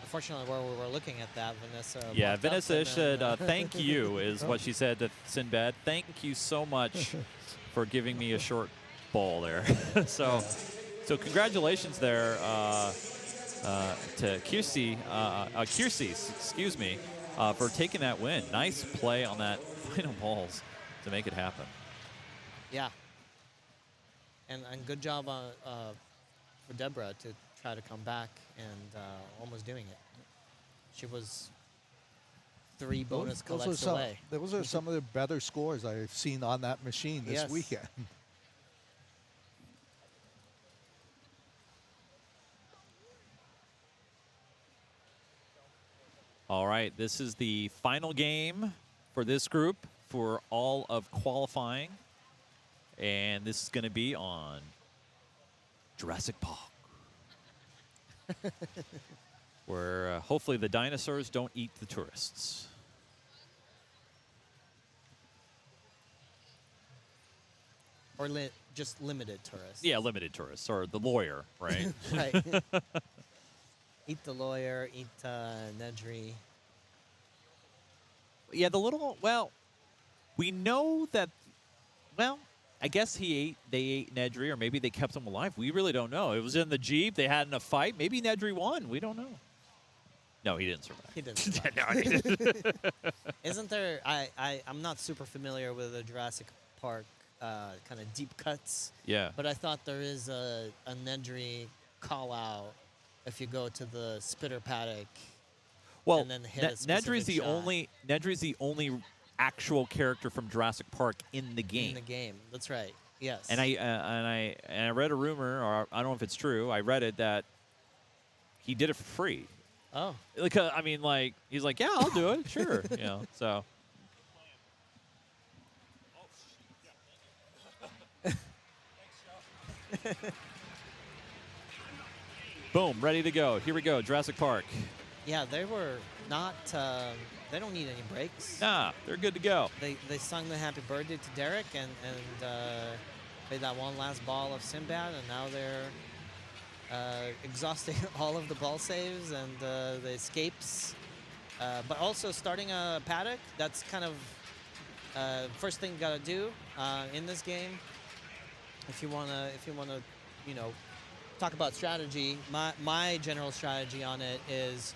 Unfortunately, where we were looking at that, Vanessa. Yeah, walked up Vanessa and said, then, thank you, is what she said to Sinbad. Thank you so much for giving me a short ball there. So congratulations there to Kiersey, excuse me, for taking that win. Nice play on that final balls to make it happen. Yeah. And good job for Deborah to try to come back and almost doing it. She was 3 bonus Those are collects some, away. those are some of the better scores I've seen on that machine this Yes. weekend. All right, this is the final game for this group for all of qualifying. And this is going to be on Jurassic Park. Where hopefully the dinosaurs don't eat the tourists. Or just limited tourists. Yeah, limited tourists, or the lawyer, right? Right. Eat the lawyer, eat Nedry. Yeah, well, we know that, well, I guess they ate Nedry, or maybe they kept him alive. We really don't know. It was in the Jeep. They had in a fight. Maybe Nedry won. We don't know. No, he didn't survive. He didn't survive. No, he didn't. Isn't there, I'm not super familiar with the Jurassic Park kind of deep cuts. Yeah. But I thought there is a Nedry call out if you go to the spitter paddock. Well, and then hit a specific Nedry's the only actual character from Jurassic Park in the game. In the game, that's right. Yes. And I read a rumor, or I don't know if it's true. I read it that he did it for free. Oh. Like, I mean, like he's like, yeah, I'll do it, sure, you know. So. Boom, ready to go. Here we go, Jurassic Park. Yeah, they were not. They don't need any breaks. Nah, they're good to go. They sung the happy birthday to Derek and played that one last ball of Sinbad, and now they're exhausting all of the ball saves and the escapes, but also starting a paddock. That's kind of first thing you gotta do in this game. If you wanna, talk about strategy, my general strategy on it is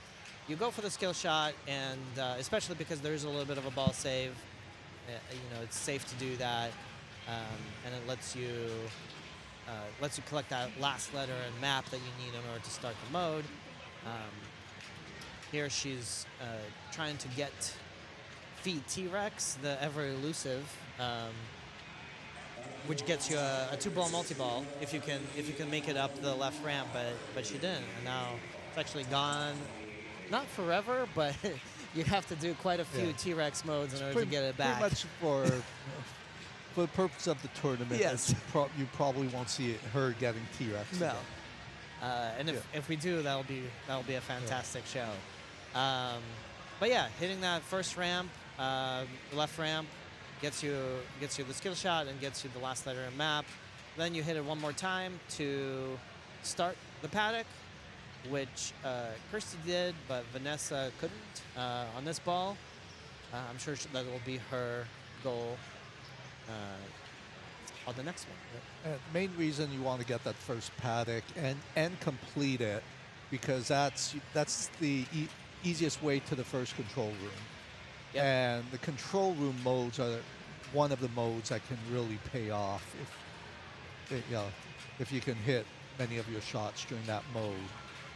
you go for the skill shot, and especially because there's a little bit of a ball save, it's safe to do that, and it lets you collect that last letter and map that you need in order to start the mode. Here she's trying to get feed T-Rex, the ever elusive, which gets you a 2-ball multi-ball if you can make it up the left ramp, but she didn't, and now it's actually gone. Not forever, but you have to do quite a few T-Rex modes in order to get it back. Pretty much for the purpose of the tournament, Yes. you probably won't see her getting T-Rex. No. And if we do, that'll be a fantastic show. But yeah, hitting that first ramp, left ramp, gets you the skill shot and gets you the last letter in map. Then you hit it one more time to start the paddock, which Kirsty did, but Vanessa couldn't on this ball. I'm sure that will be her goal on the next one. And main reason you want to get that first paddock and complete it, because that's the easiest way to the first control room. Yep. And the control room modes are one of the modes that can really pay off if you can hit many of your shots during that mode.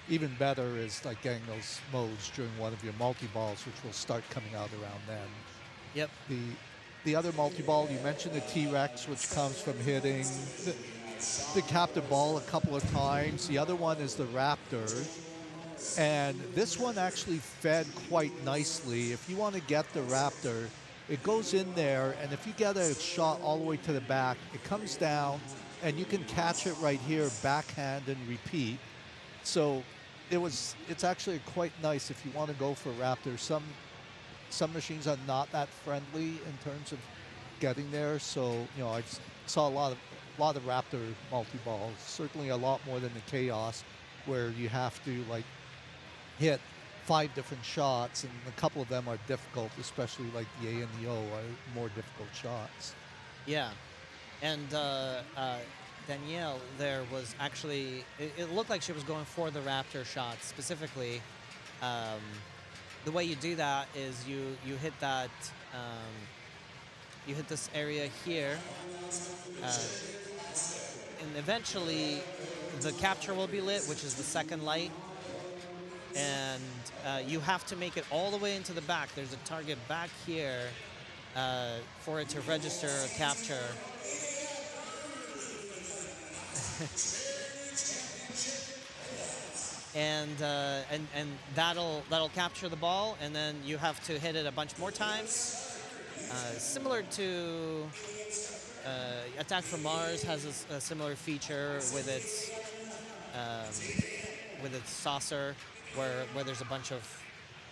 Even better is like getting those modes during one of your multi-balls, which will start coming out around then. Yep. The other multi-ball, you mentioned the T-Rex, which comes from hitting the captive ball a couple of times. The other one is the Raptor. And this one actually fed quite nicely. If you want to get the Raptor, it goes in there, and if you get a shot all the way to the back, it comes down, and you can catch it right here, backhand and repeat. So it's actually quite nice if you want to go for Raptor. Some machines are not that friendly in terms of getting there. So I saw a lot of Raptor multi-balls, certainly a lot more than the Chaos, where you have to hit 5 different shots, and a couple of them are difficult, especially like the A and the O are more difficult shots. Yeah, and Danielle there was actually, it looked like she was going for the Raptor shot specifically. The way you do that is you hit that, you hit this area here, and eventually the capture will be lit, which is the second light, you have to make it all the way into the back. There's a target back here for it to register a capture. and that'll capture the ball, and then you have to hit it a bunch more times. Similar to Attack from Mars has a similar feature with its saucer, where there's a bunch of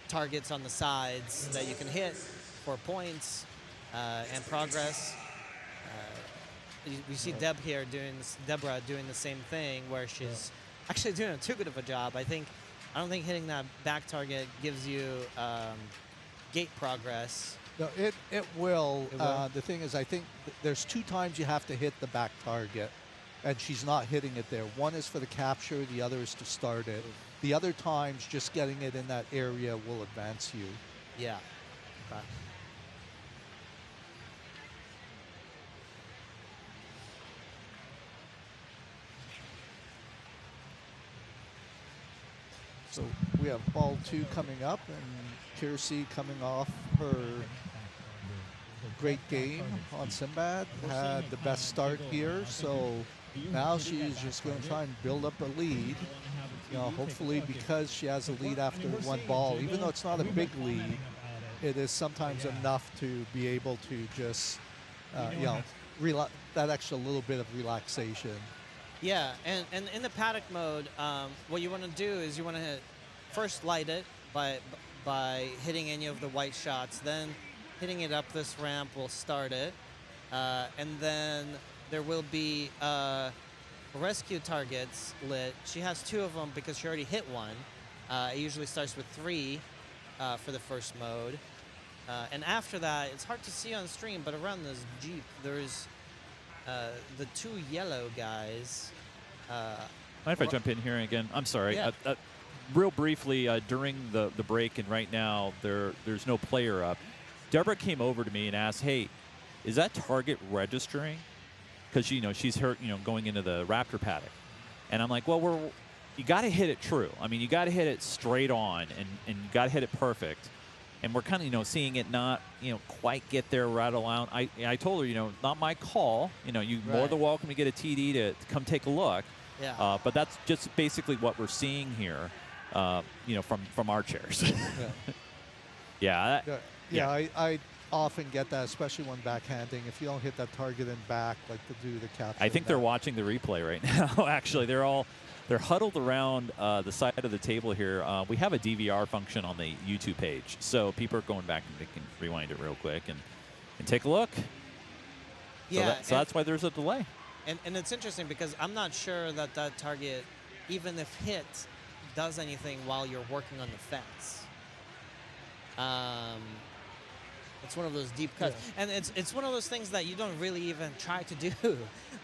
targets on the sides that you can hit for points and progress. We see Deborah doing the same thing, where she's actually doing too good of a job. I don't think hitting that back target gives you gate progress. No, it will. It will? The thing is, I think there's 2 times you have to hit the back target, and she's not hitting it there. One is for the capture, the other is to start it. The other times, just getting it in that area will advance you. Yeah. Okay. So we have ball 2 coming up, and Kiersey coming off her great game on Sinbad, had the best start here. So now she's just going to try and build up a lead. You know, hopefully, because she has a lead after 1 ball, even though it's not a big lead, it is sometimes enough to be able to just, you know, that extra little bit of relaxation. Yeah, and in the paddock mode, what you want to do is you want to first light it by hitting any of the white shots. Then hitting it up this ramp will start it, and then there will be rescue targets lit. She has 2 of them because she already hit 1. It usually starts with 3 for the first mode, and after that, it's hard to see on stream, but around this Jeep, there's the 2 yellow guys. Mind if I jump in here again? I'm sorry. Yeah. Real briefly, during the break and right now, there's no player up. Deborah came over to me and asked, "Hey, is that target registering?" Because she's hurt, going into the Raptor paddock, and I'm like, "Well, you got to hit it true. I mean, you got to hit it straight on, and you got to hit it perfect." And we're kind of, seeing it not, quite get there right around. I told her, not my call. You more than welcome to get a TD to come take a look. Yeah. But that's just basically what we're seeing here, from our chairs. Yeah. Yeah. I often get that, especially when backhanding. If you don't hit that target in back, like to do the capture. I think they're watching the replay right now. Actually, they're huddled around the side of the table here. We have a DVR function on the YouTube page, so people are going back and they can rewind it real quick and take a look. Yeah. So that's why there's a delay. And it's interesting because I'm not sure that target, even if hit, does anything while you're working on the fence. It's one of those deep cuts, and it's one of those things that you don't really even try to do.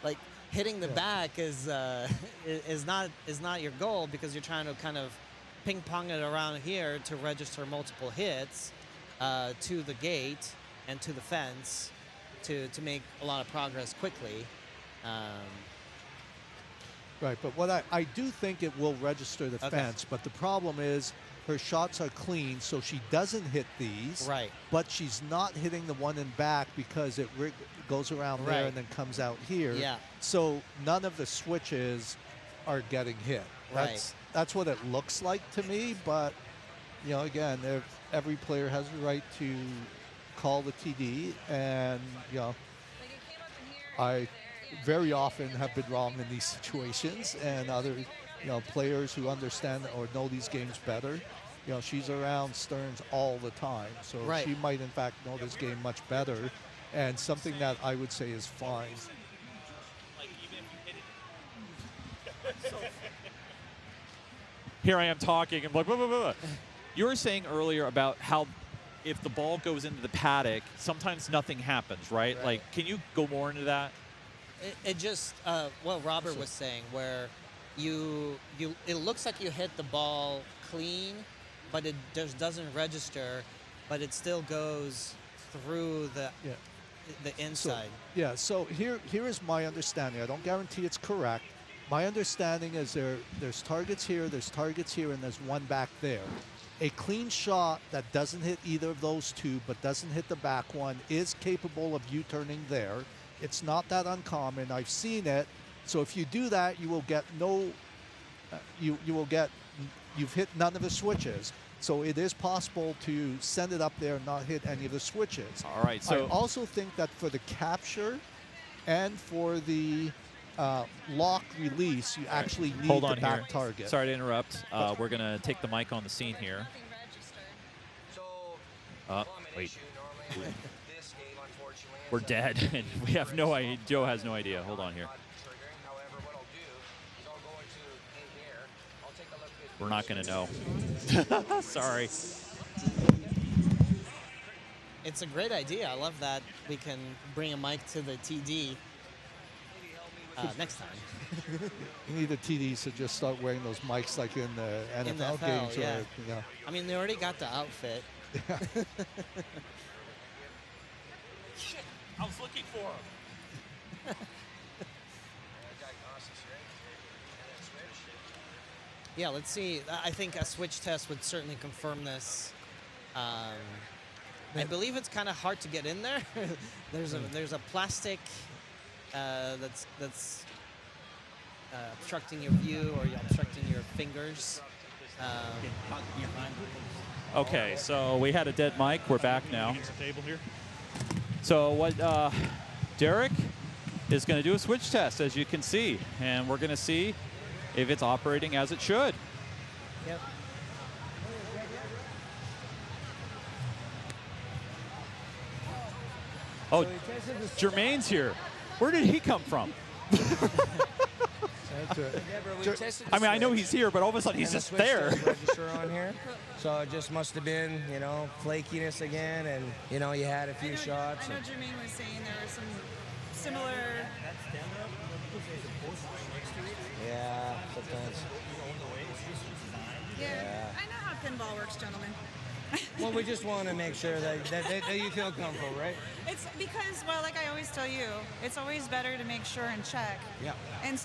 Like hitting the back is not your goal, because you're trying to kind of ping pong it around here to register multiple hits to the gate and to the fence to make a lot of progress quickly. Right, but what I do think it will register the fence, but the problem is her shots are clean, so she doesn't hit these. Right. But she's not hitting the one in back because it goes around there and then comes out here. Yeah. So none of the switches are getting hit. That's what it looks like to me, but, again, every player has the right to call the TD, and, I very often have been wrong in these situations, and other players who understand or know these games better, she's around Stearns all the time, so she might in fact know this game much better, and something that I would say is fine. Here I am talking. I'm like, blah, blah, blah. You were saying earlier about how if the ball goes into the paddock, sometimes nothing happens, right? Like, can you go more into that? It just what Robert was saying, where it looks like you hit the ball clean, but it just doesn't register, but it still goes through the inside. So here is my understanding. I don't guarantee it's correct, my understanding is there's targets here, there's targets here, and there's one back there. A clean shot that doesn't hit either of those two, but doesn't hit the back one, is capable of U-turning there. It's not that uncommon. I've seen it. So if you do that, you will get no. You've hit none of the switches. So it is possible to send it up there and not hit any of the switches. All right, so I also think that for the capture and for the lock release, you actually need hold the on back here. target. Sorry to interrupt. We're going to take the mic on the scene here. Wait. We're dead, and we have no idea. Joe has no idea. Hold on here. We're not going to know. Sorry. It's a great idea. I love that we can bring a mic to the TD next time. You need the TDs to just start wearing those mics like in the NFL, In the NFL, games. yeah. Or, you know. I mean, they already got the outfit. I was looking for him. Yeah, let's see. I think a switch test would certainly confirm this. I believe it's kind of hard to get in there. there's a plastic that's obstructing your view, or you're obstructing your fingers. Okay, so we had a dead mic. We're back now. Table here. So what Derek is going to do a switch test, as you can see, and we're going to see if it's operating as it should. Yep. Oh, Jermaine's here. Where did he come from? I mean, I know he's here, but all of a sudden he's just there. Register on here. So it just must have been, flakiness again, and, you had a few shots. I know Jermaine was saying there were some similar. Yeah, sometimes. Yeah, I know how pinball works, gentlemen. Well, we just want to make sure that you feel comfortable, right? It's because, well, like I always tell you, it's always better to make sure and check. Yeah. And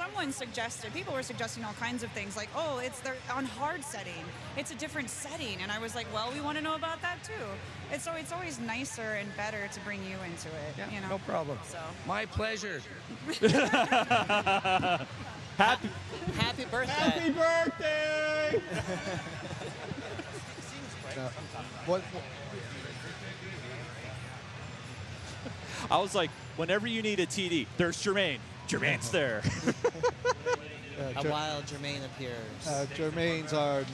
people were suggesting all kinds of things like, oh, they're on hard setting. It's a different setting. And I was like, well, we want to know about that too. It's always nicer and better to bring you into it. Yeah, you know? no problem. So. My pleasure. Happy birthday. birthday! What? I was like, whenever you need a TD, there's Jermaine. Jermaine's there. A wild Jermaine appears. Jermaine's our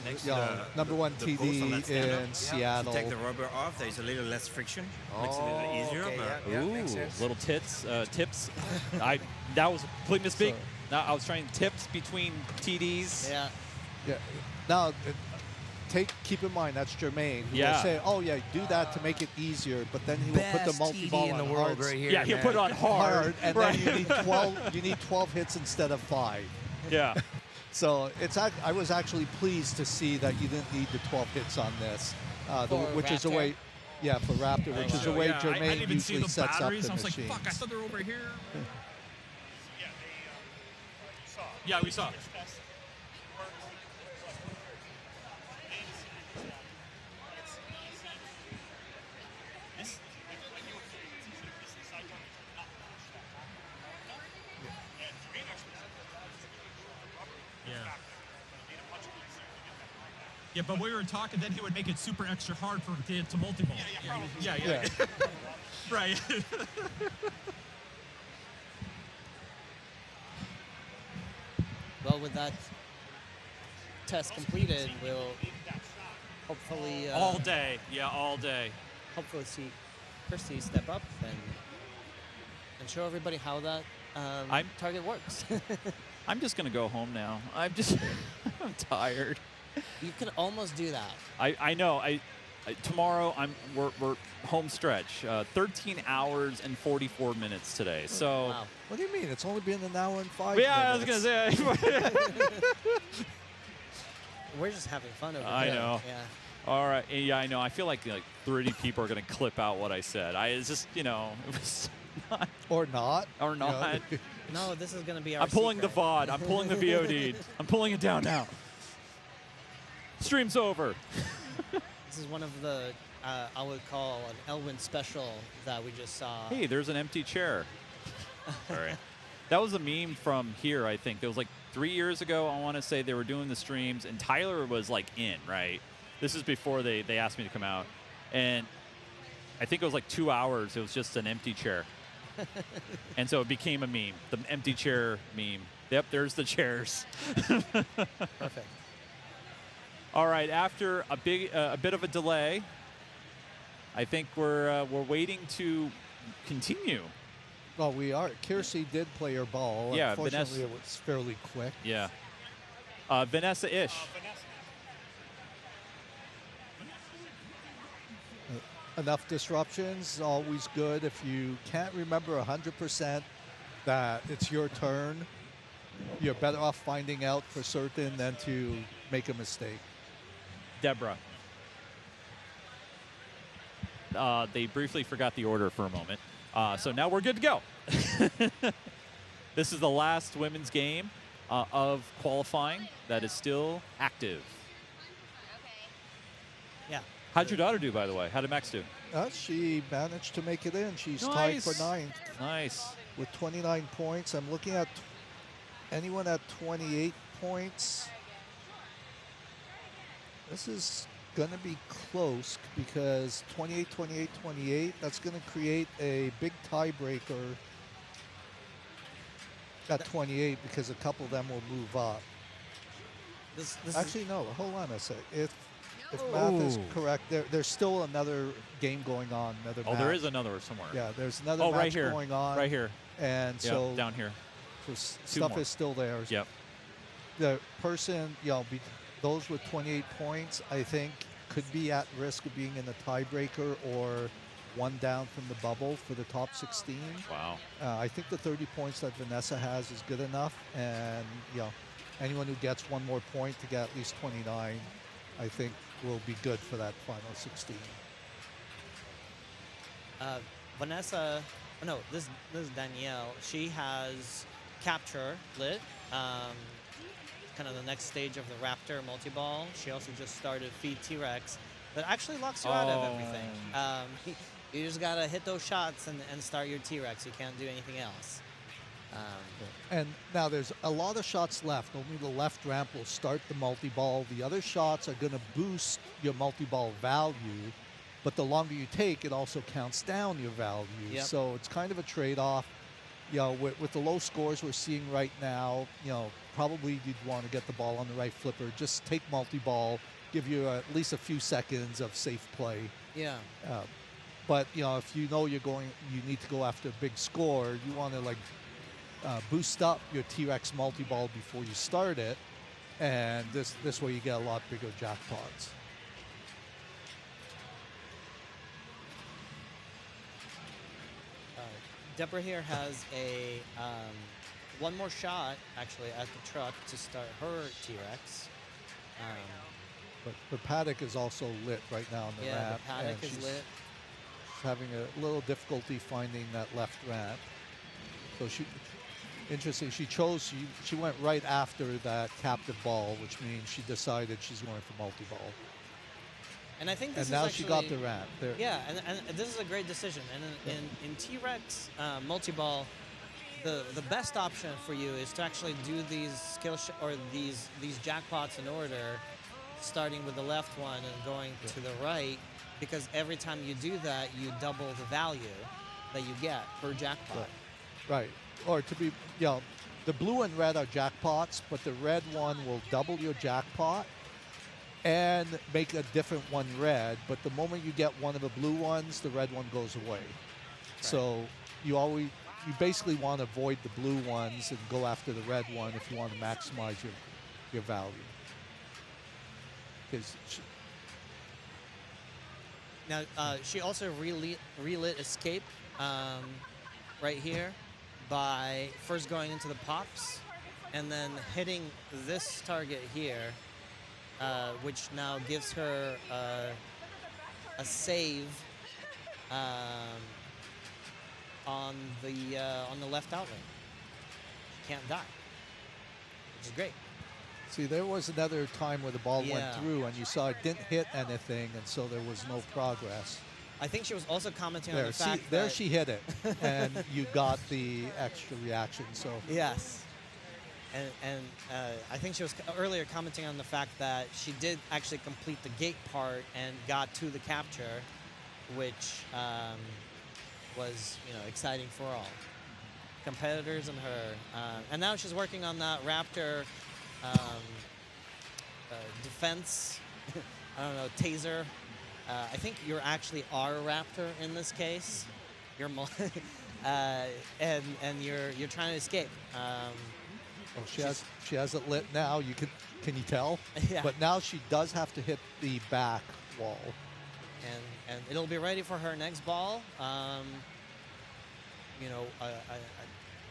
number one the post on TD that stand-up. in Seattle. Take the rubber off. There's a little less friction. Makes it a little easier. Okay, but yeah, Ooh, makes sense. little tips. That was a complete mistake. No, I was trying tips between TDs. Yeah. Yeah. Now, keep in mind that's Jermaine. Who Yeah. will say, "Oh yeah, do that to make it easier," but then he will put the Best multi-ball TD in on the world hard, right here. Yeah, he'll man. put it on hard. and right. then you need 12. You need 12 hits instead of 5. Yeah. So I was actually pleased to see that you didn't need the 12 hits on this, which is a Raptor? way. Yeah, for Raptor, which is a way Jermaine usually sets up the I was like, machines. fuck, I thought they were over here. Yeah, we saw. Yeah, but we were talking, then he would make it super extra hard for to multi-ball. Yeah. Right. Well, with that test completed, we'll hopefully All day. Yeah, all day. hopefully see Christy step up and show everybody how that target works. I'm just gonna go home now. I'm tired. You can almost do that. I know. Tomorrow we're home stretch. 13 hours and 44 minutes today. So. Wow. What do you mean? It's only been an hour and 5 Yeah, minutes. I was gonna say. We're just having fun over I here. know. Yeah. All right. Yeah, I know. I feel like 30 people are gonna clip out what I said. It's just it was not. Or not. Or not. No, this is gonna be our I'm pulling the secret. VOD. I'm pulling the VOD. I'm pulling it down now. Stream's over. This is one of the I would call an Elwin special that we just saw. Hey, there's an empty chair. All right. That was a meme from here, I think. It was like 3 years ago, I want to say they were doing the streams, and Tyler was like in, right? This is before they asked me to come out. And I think it was like 2 hours. It was just an empty chair. And so it became a meme, the empty chair meme. Yep, there's the chairs. Perfect. All right, after a bit of a delay, I think we're waiting to continue. Well, we are. Kiersey did play her ball. Yeah, Unfortunately, Vanessa- it was fairly quick. Yeah. Vanessa-ish. Enough disruptions, always good. If you can't remember 100% that it's your turn, you're better off finding out for certain than to make a mistake. Deborah. They briefly forgot the order for a moment. So now we're good to go. This is the last women's game of qualifying that is still active. Yeah. How'd your daughter do, by the way? How did Max do? She managed to make it in. She's tied for Nice. ninth Nice. with 29 points. I'm looking at anyone at 28 points. This is going to be close because 28, 28, 28, that's going to create a big tiebreaker at 28 because a couple of them will move up. This Actually, no, hold on a sec. If math is Ooh. correct, there's still another game going on, another Oh, match. there is another somewhere. Yeah, there's another Oh, match right here. going on. Right here. And Yep, so, down here. so Two stuff more. is still there. Yep. The person, those with 28 points, I think, could be at risk of being in the tiebreaker or one down from the bubble for the top 16. Wow. I think the 30 points that Vanessa has is good enough, and anyone who gets one more point to get at least 29, I think, will be good for that final 16. Vanessa, oh no, this is Danielle. She has capture lit, kind of the next stage of the Raptor multi-ball. She also just started Feed T-Rex that actually locks you out of everything. You just gotta hit those shots and start your T-Rex. You can't do anything else. And now there's a lot of shots left. Only the left ramp will start the multi-ball. The other shots are going to boost your multi-ball value, but the longer you take, it also counts down your value. Yep. So it's kind of a trade-off. With the low scores we're seeing right now, probably you'd want to get the ball on the right flipper. Just take multi-ball, give you at least a few seconds of safe play. Yeah. But if you need to go after a big score, you want to boost up your T-Rex multi-ball before you start it, and this way you get a lot bigger jackpots. Deborah here has a one more shot actually at the truck to start her T-Rex. But Paddock is also lit right now on the Yeah, ramp. the Paddock and is she's lit. having a little difficulty finding that left ramp. So interesting, she went right after that captive ball, which means she decided she's going for multi-ball. And I think this And now is she actually, got the ramp. There. Yeah, and this is a great decision. And in T-Rex multi-ball, the best option for you is to actually do these these jackpots in order, starting with the left one and going to the right, because every time you do that, you double the value that you get per jackpot. Right. Or to be, the blue and red are jackpots, but the red one will double your jackpot and make a different one red. But the moment you get one of the blue ones, the red one goes away. Right. So you basically want to avoid the blue ones and go after the red one if you want to maximize your value. Because Now, she also relit Escape right here by first going into the pops and then hitting this target here, which now gives her a save on the left outlet. can't die, which is great. See, there was another time where the ball went Yeah. through and you saw it didn't hit anything, and so there was no progress. I think she was also commenting on There, the fact there that she hit it, and you got the extra reaction. So yes, and I think she was earlier commenting on the fact that she did actually complete the gate part and got to the capture, which was exciting for all competitors and her. And now she's working on that Raptor defense. I don't know, taser. I think you're actually our Raptor in this case. You're and you're trying to escape. oh, she has it lit now. Can you tell? Yeah. But now she does have to hit the back wall. And it'll be ready for her next ball. A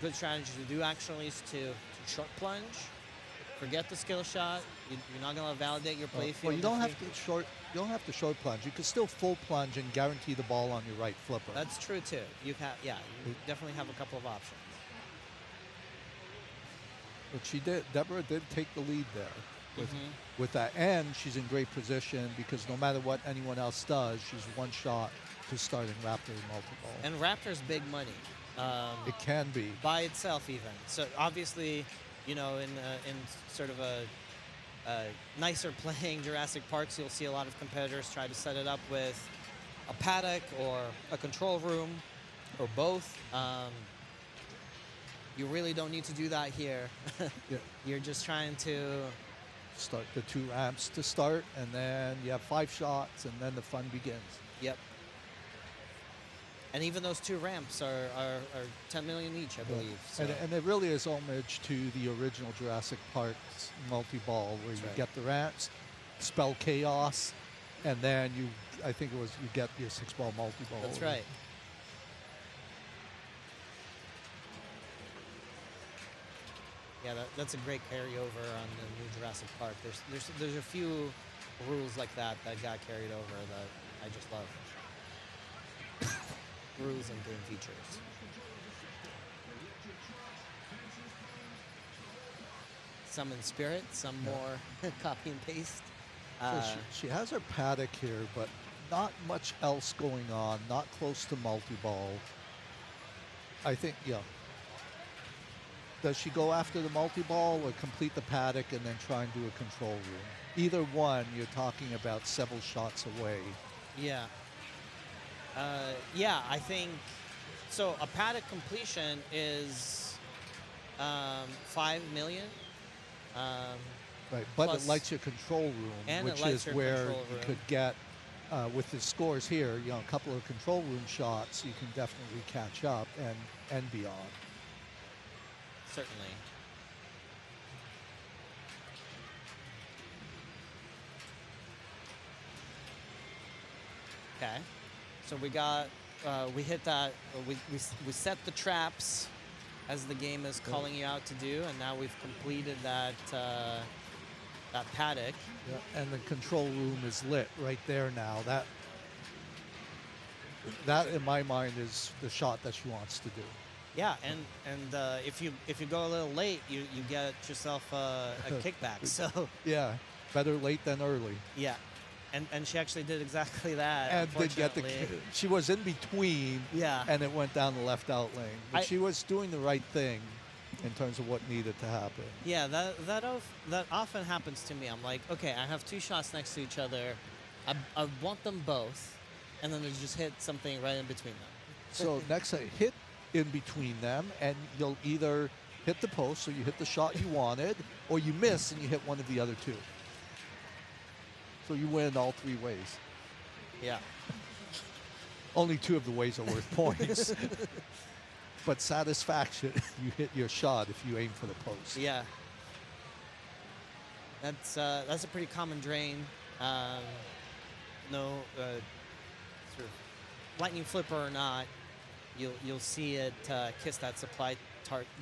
good strategy to do actually is to short plunge. Forget the skill shot. You're not going to validate your play field. Well, you don't have to short. You don't have to short plunge. You can still full plunge and guarantee the ball on your right flipper. That's true too. You definitely have a couple of options. But Deborah did take the lead there. With that, and she's in great position because no matter what anyone else does, she's one shot to starting Raptor multi-ball. And Raptor's big money. It can be by itself even. So obviously, in sort of a nicer playing Jurassic Parks, you'll see a lot of competitors try to set it up with a paddock or a control room or both. You really don't need to do that here. Yeah. You're just trying to start the 2 ramps to start, and then you have 5 shots, and then the fun begins. Yep. And even those 2 ramps are 10 million each, I believe. So. And it really is homage to the original Jurassic Park's multi-ball, where you get the ramps, spell chaos, and then you get your 6-ball multi-ball. That's right. Yeah, that's a great carryover on the new Jurassic Park. There's a few rules like that got carried over that I just love. Rules and game features. Some in spirit, some more copy and paste. So she has her paddock here, but not much else going on, not close to multi-ball. I think, Does she go after the multi-ball or complete the paddock and then try and do a control room? Either one, you're talking about several shots away. Yeah. I think so. A paddock completion is 5 million. Right, but it lights your control room, which is where you could get, with the scores here, a couple of control room shots, you can definitely catch up and beyond. Certainly. Okay. So we got, we hit that, we set the traps as the game is calling you out to do, and now we've completed that paddock. Yeah, and the control room is lit right there now. That in my mind is the shot that she wants to do. Yeah, and if you go a little late, you get yourself a kickback. So yeah, better late than early. Yeah. And she actually did exactly that. And did get she was in between. Yeah. And it went down the left out lane. But she was doing the right thing in terms of what needed to happen. Yeah, that often happens to me. I'm like, okay, I have 2 shots next to each other. I want them both, and then there's just hit something right in between them. So next, hit in between them, and you'll either hit the post, so you hit the shot you wanted, or you miss and you hit one of the other 2. So you win all 3 ways. Yeah. Only 2 of the ways are worth points. But satisfaction, you hit your shot if you aim for the post. Yeah. That's a pretty common drain. Sort of lightning flipper or not, you'll see it kiss that supply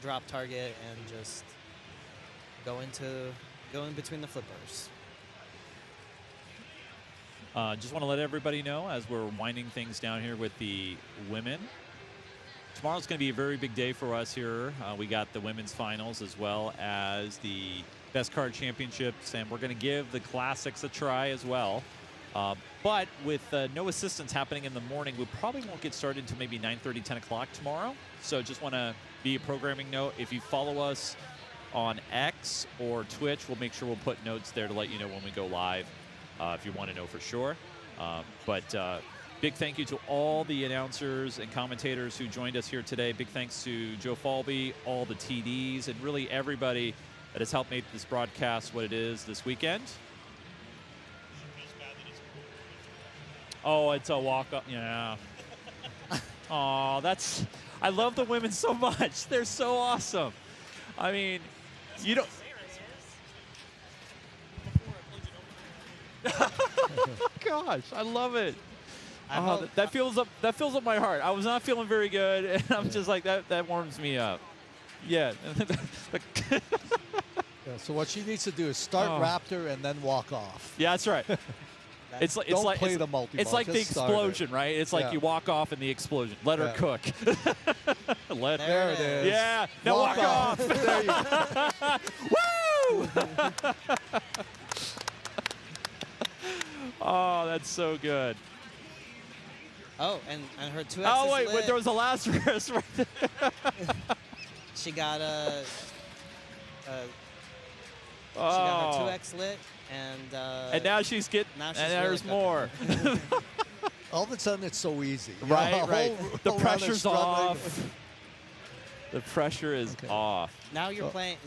drop target and just go in between the flippers. Just want to let everybody know, as we're winding things down here with the women, tomorrow's going to be a very big day for us here. We got the women's finals as well as the Best Card Championships, and we're going to give the Classics a try as well. But with no assistance happening in the morning, we probably won't get started until maybe 9:30, 10 o'clock tomorrow. So just want to be a programming note. If you follow us on X or Twitch, we'll make sure we'll put notes there to let you know when we go live if you want to know for sure. But big thank you to all the announcers and commentators who joined us here today. Big thanks to Joe Falby, all the TDs, and really everybody that has helped make this broadcast what it is this weekend. Oh, it's a walk-up. Yeah. Oh, I love the women so much. They're so awesome. I mean, you don't. Gosh, I love it. That fills up my heart. I was not feeling very good, and I'm just like that warms me up. Yeah. So what she needs to do is start Raptor and then walk off. Yeah, that's right. It's like the multi-ball. It's like the Just start explosion, right? It's like you walk off in the explosion. Let her cook. There it is. Yeah. Now walk off. There you go. Woo! Oh, that's so good. Oh, and her 2X Oh, is wait, lit. there was a Lazarus right there. She got her Oh. 2X lit, And now she's getting, now she's and really there's cooking. more. All of a sudden, it's so easy. Right, right. The whole round of pressure's struggling. off. The pressure is off. Now you're playing.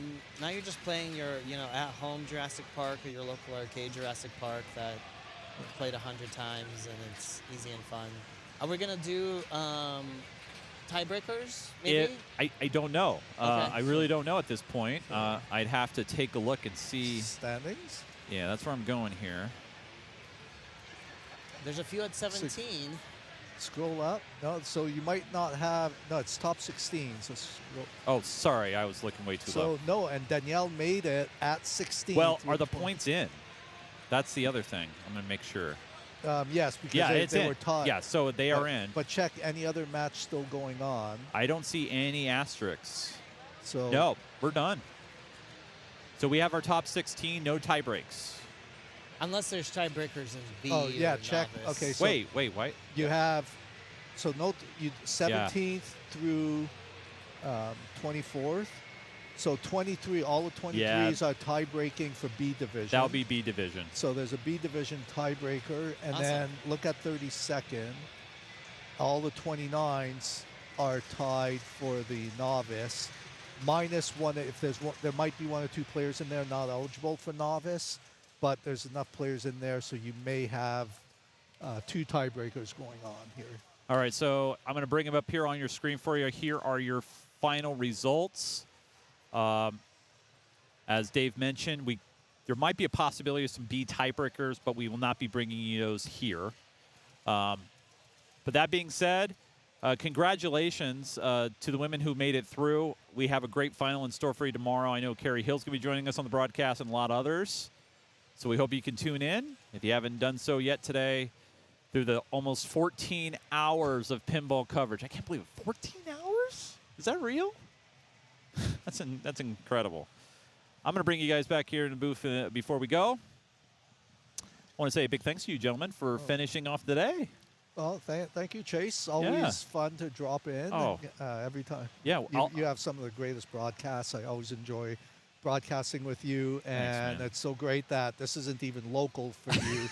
Now you're just playing your, at-home Jurassic Park or your local arcade Jurassic Park that you've played 100 times, and it's easy and fun. Are we gonna do tiebreakers? Maybe. I don't know. Okay. I really don't know at this point. I'd have to take a look and see. Standings? Yeah, that's where I'm going here. There's a few at 17. Scroll up. No, so you might not have. No, it's top 16. So scroll. Oh, sorry, I was looking way too low. So no, and Danielle made it at 16. Well, are the points in? That's the other thing. I'm gonna make sure. Yes, because they were tied. Yeah, so they are in. But check any other match still going on. I don't see any asterisks. So No, we're done. So we have our top 16, no tie breaks. Unless there's tiebreakers in B. Oh yeah, or check. novice. Okay, so Wait, what? you have. So note you 17th through 24th. So 23, all of 23s are tie breaking for B division. That'll be B division. So there's a B division tiebreaker, and Awesome. then look at 32nd. All the 29s are tied for the novice, minus one. If there's one, there might be one or two players in there not eligible for novice, but there's enough players in there, so you may have two tiebreakers going on here. All right, so I'm going to bring them up here on your screen for you. Here are your final results. As Dave mentioned, there might be a possibility of some B tiebreakers, but we will not be bringing you those here. But that being said, congratulations to the women who made it through. We have a great final in store for you tomorrow. I know Carrie Hill's going to be joining us on the broadcast and a lot of others. So we hope you can tune in. If you haven't done so yet today, through the almost 14 hours of pinball coverage. I can't believe it. 14 hours? Is that real? That's incredible. I'm going to bring you guys back here in the booth before we go. I want to say a big thanks to you, gentlemen, for finishing off the day. Well, thank you, Chase. Always fun to drop in every time. Yeah, you have some of the greatest broadcasts. I always enjoy broadcasting with you, and man. it's so great that this isn't even local for you.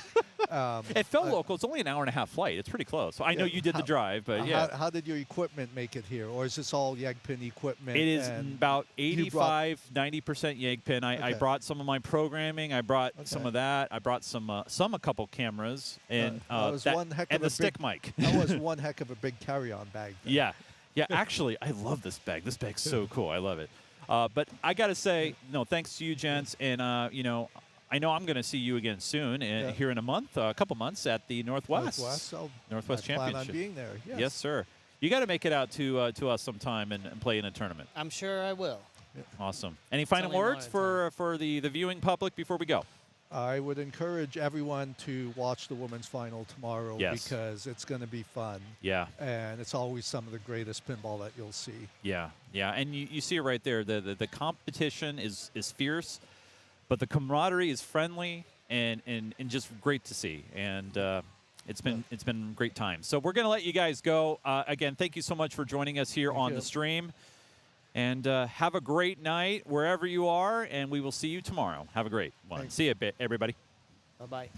It felt local. It's only an hour-and-a-half flight. It's pretty close. So I know you did the drive, but yeah. How did your equipment make it here? Or is this all YEGPIN equipment? It is about 85, 90% YEGPIN. I brought some of my programming. I brought some of that. I brought a couple cameras, and the stick mic. That was one heck of a big carry-on bag. Then. Yeah. Actually, I love this bag. This bag's so cool. I love it. But I got to say, no, thanks to you, gents, and I know I'm going to see you again soon, here in a couple months at the Northwest Championship. Plan on being there. Yes, sir. You got to make it out to us sometime and play in a tournament. I'm sure I will. Awesome. Any final words for the viewing public before we go? I would encourage everyone to watch the women's final tomorrow Yes. because it's going to be fun. Yeah. And it's always some of the greatest pinball that you'll see. Yeah, yeah, and you see it right there. The competition is fierce, but the camaraderie is friendly and just great to see. And it's been great time. So we're gonna let you guys go. Again, thank you so much for joining us here on the stream. And have a great night wherever you are, and we will see you tomorrow. Have a great one. Thanks. See you, everybody. Bye-bye.